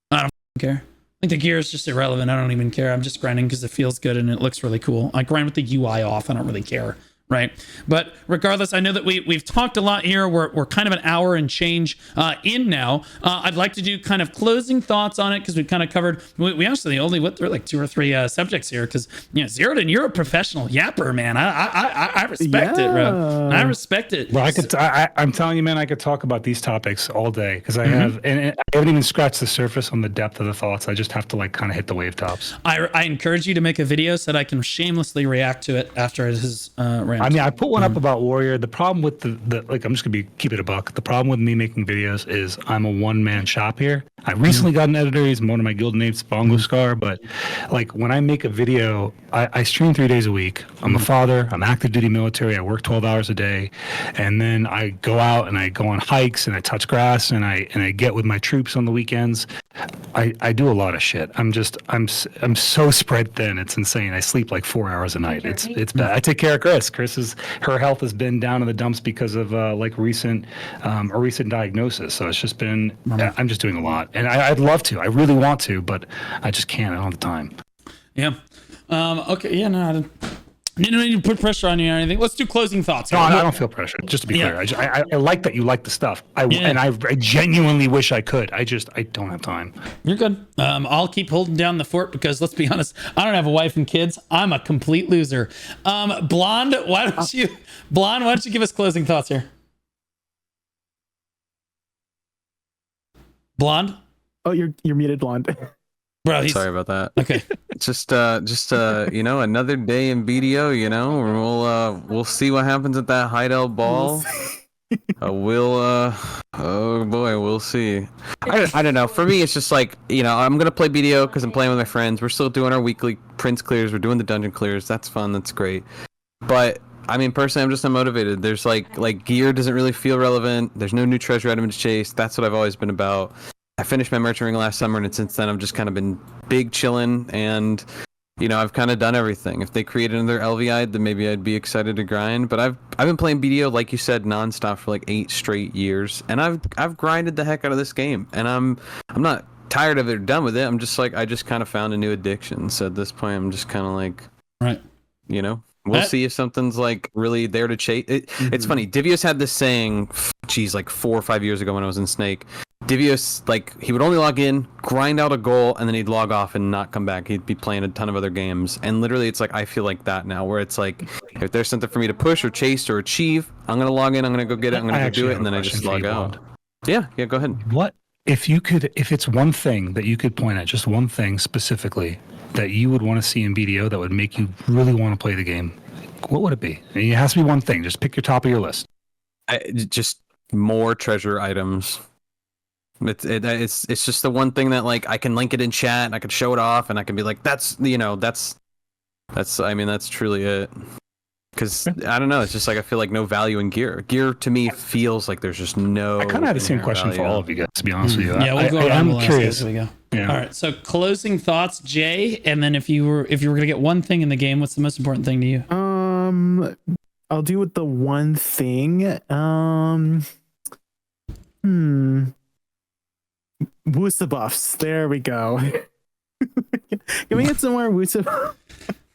[SPEAKER 1] I don't care. I think the gear is just irrelevant. I don't even care. I'm just grinding because it feels good and it looks really cool. I grind with the UI off. I don't really care. Right. But regardless, I know that we've talked a lot here. We're kind of an hour and change in now. I'd like to do kind of closing thoughts on it because we've kind of covered. We actually only went through like 2 or 3 subjects here because, you know, Zeroden, you're a professional yapper, man. I respect it, bro. I respect it.
[SPEAKER 4] Well, I'm telling you, man, I could talk about these topics all day because I have, and I haven't even scratched the surface on the depth of the thoughts. I just have to like kind of hit the wave tops.
[SPEAKER 1] I encourage you to make a video so that I can shamelessly react to it after it is ran.
[SPEAKER 4] I mean, I put one up about Warrior. The problem with the like, I'm just gonna keep it a buck. The problem with me making videos is I'm a one-man shop here. I recently got an editor. He's one of my guild mates, Bongo Scar. But like when I make a video, I stream 3 days a week. I'm a father. I'm active duty military. I work 12 hours a day, and then I go out and I go on hikes and I touch grass and I get with my troops on the weekends. I do a lot of shit. I'm so spread thin. It's insane. I sleep like 4 hours a night. It's bad. I take care of Chris. Her health has been down in the dumps because of like a recent diagnosis. So it's just been, I'm just doing a lot, and I'd love to. I really want to, but I just can't. I don't have the time.
[SPEAKER 1] Yeah. Okay. Yeah. No. You don't need to put pressure on you or anything. Let's do closing thoughts.
[SPEAKER 4] No, I don't feel pressure. Just to be clear, I like that you like the stuff. And I genuinely wish I could. I don't have time.
[SPEAKER 1] You're good. I'll keep holding down the fort because let's be honest, I don't have a wife and kids. I'm a complete loser. Blonde, why don't you give us closing thoughts here? Blonde?
[SPEAKER 3] Oh, you're muted, Blonde.
[SPEAKER 1] Bro,
[SPEAKER 2] Sorry about that.
[SPEAKER 1] Okay.
[SPEAKER 2] Just you know, another day in BDO. You know, we'll see what happens at that Heidel ball. Oh boy, we'll see. I don't know. For me, it's just like, you know, I'm gonna play BDO because I'm playing with my friends. We're still doing our weekly prince clears. We're doing the dungeon clears. That's fun. That's great. But I mean, personally, I'm just unmotivated. There's like gear doesn't really feel relevant. There's no new treasure item to chase. That's what I've always been about. I finished my merchant ring last summer, and since then I've just kind of been big chilling, and you know, I've kind of done everything. If they created another LVI, then maybe I'd be excited to grind. But I've been playing BDO, like you said, nonstop for like 8 straight years, and I've grinded the heck out of this game, and I'm not tired of it or done with it. I'm just like, I just kind of found a new addiction. So at this point, I'm just kind of like,
[SPEAKER 1] right,
[SPEAKER 2] you know. We'll see if something's like really there to chase. It's funny. Divios had this saying, geez, like 4 or 5 years ago when I was in Snake. Divios, like, he would only log in, grind out a goal, and then he'd log off and not come back. He'd be playing a ton of other games. And literally, it's like, I feel like that now, where it's like, If there's something for me to push or chase or achieve, I'm gonna log in. I'm gonna go get it. I'm gonna go do it, and then I just log out. Yeah, go ahead.
[SPEAKER 4] What if it's one thing that you could point at, just one thing specifically that you would want to see in BDO that would make you really want to play the game? What would it be? It has to be one thing. Just pick your top of your list.
[SPEAKER 2] Just more treasure items. It's just the one thing that like I can link it in chat and I can show it off and I can be like, that's truly it. Because I don't know, it's just like I feel like no value in gear. Gear to me feels like there's just no.
[SPEAKER 4] I kind of had the same question for all of you guys, to be honest with you.
[SPEAKER 1] Yeah, we'll go around. I'm curious. We go.
[SPEAKER 4] Yeah.
[SPEAKER 1] All right. So closing thoughts, Jay, and then if you were gonna get one thing in the game, what's the most important thing to you?
[SPEAKER 3] I'll do with the one thing. Wusa buffs. There we go. Can we get some more Wusa?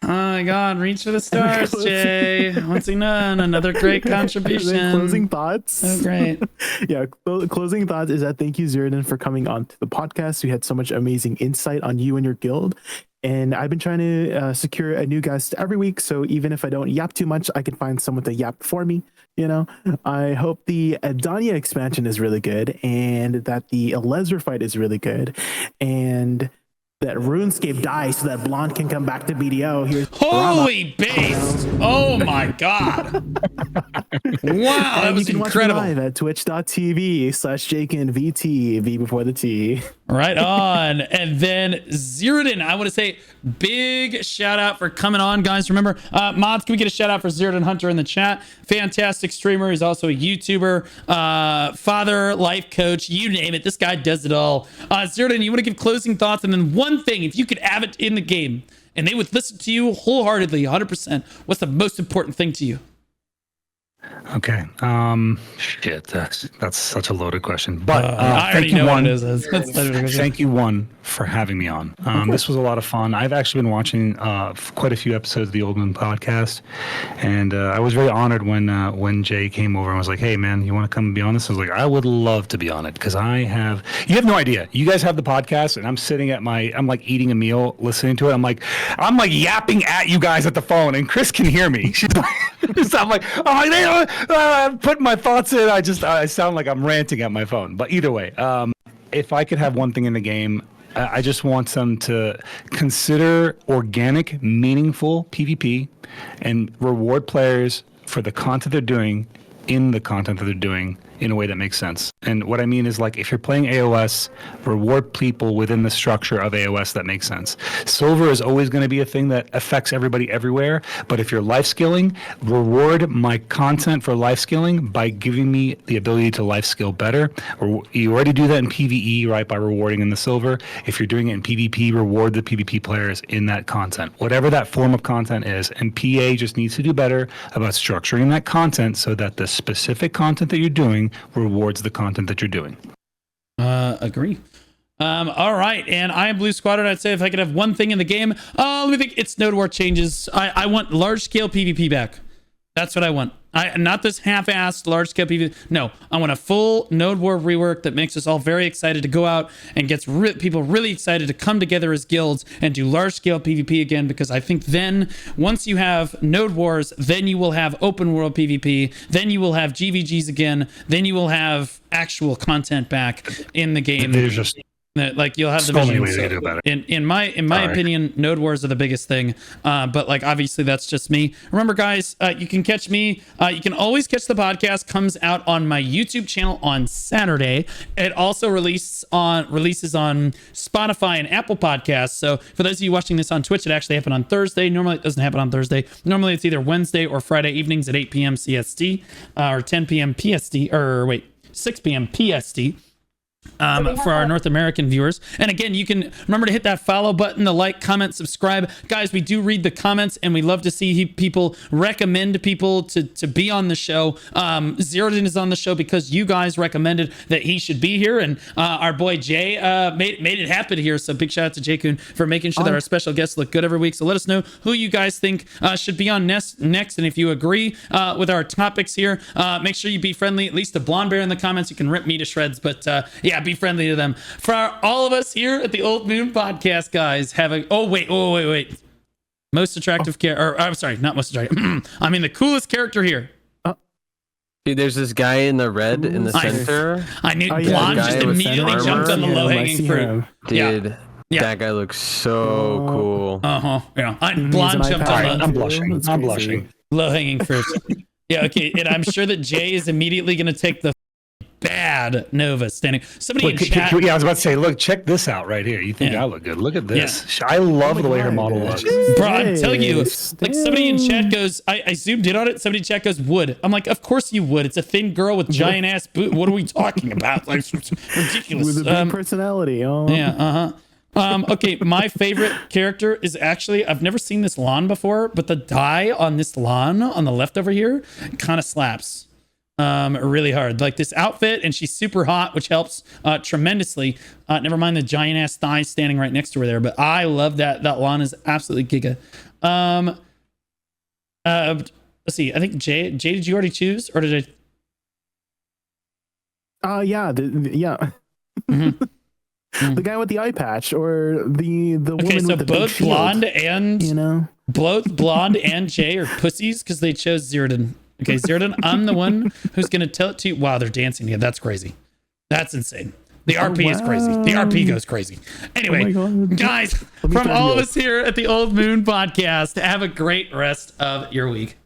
[SPEAKER 1] Oh my God! Reach for the stars, Jay. Once again, another great contribution.
[SPEAKER 3] Closing thoughts.
[SPEAKER 1] Oh, great.
[SPEAKER 3] Yeah, closing thoughts is that thank you, Zeroden, for coming on to the podcast. We had so much amazing insight on you and your guild. And I've been trying to secure a new guest every week. So even if I don't yap too much, I can find someone to yap for me. You know, I hope the Adania expansion is really good and that the Elezra fight is really good. And that RuneScape dies so that Blonde can come back to BDO. Here's
[SPEAKER 1] holy base! Oh my God! Wow, that was
[SPEAKER 3] you can
[SPEAKER 1] incredible.
[SPEAKER 3] Watch me live at twitch.tv/JakenVT, V before the T.
[SPEAKER 1] Right on. And then Zeroden, I want to say big shout out for coming on, guys. Remember, mods, can we get a shout out for ZerodenHunter in the chat? Fantastic streamer. He's also a YouTuber, father, life coach, you name it. This guy does it all. Zeroden, you want to give closing thoughts? And then one thing, if you could have it in the game and they would listen to you wholeheartedly, 100%, what's the most important thing to you?
[SPEAKER 4] Okay. Shit, that's such a loaded question. But
[SPEAKER 1] I already know what it is.
[SPEAKER 4] Thank you, one, for having me on. This was a lot of fun. I've actually been watching quite a few episodes of the Old Moon podcast, and I was very honored when Jay came over and was like, "Hey, man, you want to come and be on this?" I was like, "I would love to be on it," because you have no idea. You guys have the podcast, and I'm sitting I'm like eating a meal, listening to it. I'm like yapping at you guys at the phone, and Chris can hear me. She's like, I'm like, I'm putting my thoughts in. I sound like I'm ranting at my phone. But either way, if I could have one thing in the game, I just want them to consider organic, meaningful PvP and reward players for the content they're doing in the content that they're doing in a way that makes sense. And what I mean is, like, if you're playing AOS, reward people within the structure of AOS that makes sense. Silver is always going to be a thing that affects everybody everywhere, but if you're life skilling, reward my content for life skilling by giving me the ability to life skill better. Or you already do that in PvE, right, by rewarding in the silver. If you're doing it in PvP, reward the PvP players in that content, whatever that form of content is. And PA just needs to do better about structuring that content so that the specific content that you're doing rewards the content that you're doing.
[SPEAKER 1] Agree. All right, and I am Blue Squadron. I'd say if I could have one thing in the game, let me think. It's Node War changes. I want large scale PvP back. That's what I want. Not this half-assed large-scale PvP. No, I want a full Node War rework that makes us all very excited to go out and gets people really excited to come together as guilds and do large-scale PvP again, because I think then, once you have Node Wars, then you will have open world PvP, then you will have GVGs again, then you will have actual content back in the game.
[SPEAKER 4] There's just
[SPEAKER 1] like you'll have the
[SPEAKER 4] so many
[SPEAKER 1] vision.
[SPEAKER 4] ways to do about it.
[SPEAKER 1] In my opinion, Node Wars are the biggest thing. But like obviously that's just me. Remember, guys, you can catch me. You can always catch the podcast. Comes out on my YouTube channel on Saturday. It also releases on Spotify and Apple Podcasts. So for those of you watching this on Twitch, it actually happened on Thursday. Normally it doesn't happen on Thursday. Normally it's either Wednesday or Friday evenings at 8 p.m. CST or 10 p.m. PST, or wait, 6 p.m. PST. For our North American viewers. And again, you can remember to hit that follow button, the like, comment, subscribe. Guys, we do read the comments and we love to see people recommend people to be on the show. Zeroden is on the show because you guys recommended that he should be here, and our boy Jay made it happen here. So big shout out to Jay Kuhn for making sure that our special guests look good every week. So let us know who you guys think should be on next. And if you agree with our topics here, make sure you be friendly, at least to Blonde Bear in the comments. You can rip me to shreds, but yeah, be friendly to them. For all of us here at the Old Moon Podcast, guys, have a... Oh, wait. Most attractive character, or I'm sorry, not most attractive. I mean, the coolest character here.
[SPEAKER 2] Dude, there's this guy in the red in the center.
[SPEAKER 1] I knew
[SPEAKER 3] Oh, yeah,
[SPEAKER 1] Blonde
[SPEAKER 2] the
[SPEAKER 1] just
[SPEAKER 2] guy with
[SPEAKER 1] immediately
[SPEAKER 2] armor.
[SPEAKER 1] jumped on the
[SPEAKER 3] I see him, I
[SPEAKER 1] low-hanging
[SPEAKER 3] see
[SPEAKER 1] fruit.
[SPEAKER 3] him.
[SPEAKER 2] Dude,
[SPEAKER 1] Yeah.
[SPEAKER 2] that guy looks so cool.
[SPEAKER 1] Yeah.
[SPEAKER 3] He's
[SPEAKER 1] Blonde
[SPEAKER 3] an
[SPEAKER 1] jumped
[SPEAKER 3] iPad
[SPEAKER 1] on
[SPEAKER 4] Alright,
[SPEAKER 1] the
[SPEAKER 4] I'm
[SPEAKER 3] too.
[SPEAKER 4] blushing.
[SPEAKER 3] That's
[SPEAKER 4] I'm
[SPEAKER 3] crazy.
[SPEAKER 4] blushing.
[SPEAKER 1] low-hanging fruit. Yeah, okay. And I'm sure that Jay is immediately going to take the bad Nova standing. Somebody
[SPEAKER 4] Look,
[SPEAKER 1] in chat.
[SPEAKER 4] yeah, I was about to say, look, check this out right here. You think
[SPEAKER 1] Yeah.
[SPEAKER 4] I look good? Look at this. I love the way her model looks.
[SPEAKER 1] Bro, I'm telling you,
[SPEAKER 3] Yes,
[SPEAKER 1] like somebody in chat
[SPEAKER 3] damn.
[SPEAKER 1] goes, I zoomed in on it. Somebody in chat goes, would. I'm like, of course you would. It's a thin girl with giant ass boot. What are we talking about? Like, it's ridiculous.
[SPEAKER 3] With a big personality. Oh.
[SPEAKER 1] Yeah, okay, my favorite character is actually, I've never seen this lawn before, but the dye on this lawn on the left over here kind of slaps really hard. Like this outfit, and she's super hot, which helps tremendously. Never mind the giant ass thighs standing right next to her there, but I love that. That lawn is absolutely giga. Let's see, I think Jay, did you already choose, or did I?
[SPEAKER 3] Yeah. Yeah. The guy with the eye patch, or the woman
[SPEAKER 1] Okay, so
[SPEAKER 3] with the big
[SPEAKER 1] both
[SPEAKER 3] shield,
[SPEAKER 1] blonde and
[SPEAKER 3] you know.
[SPEAKER 1] both blonde and Jay are pussies because they chose Zeroden. Okay, Zeroden, I'm the one who's gonna tell it to you. Wow, they're dancing. Yeah, that's crazy. That's insane. The RP is crazy. The RP goes crazy. Anyway,
[SPEAKER 3] Oh my God.
[SPEAKER 1] guys,
[SPEAKER 3] me
[SPEAKER 1] from
[SPEAKER 3] turn
[SPEAKER 1] all of
[SPEAKER 3] you
[SPEAKER 1] us here at the Old Moon Podcast, have a great rest of your week.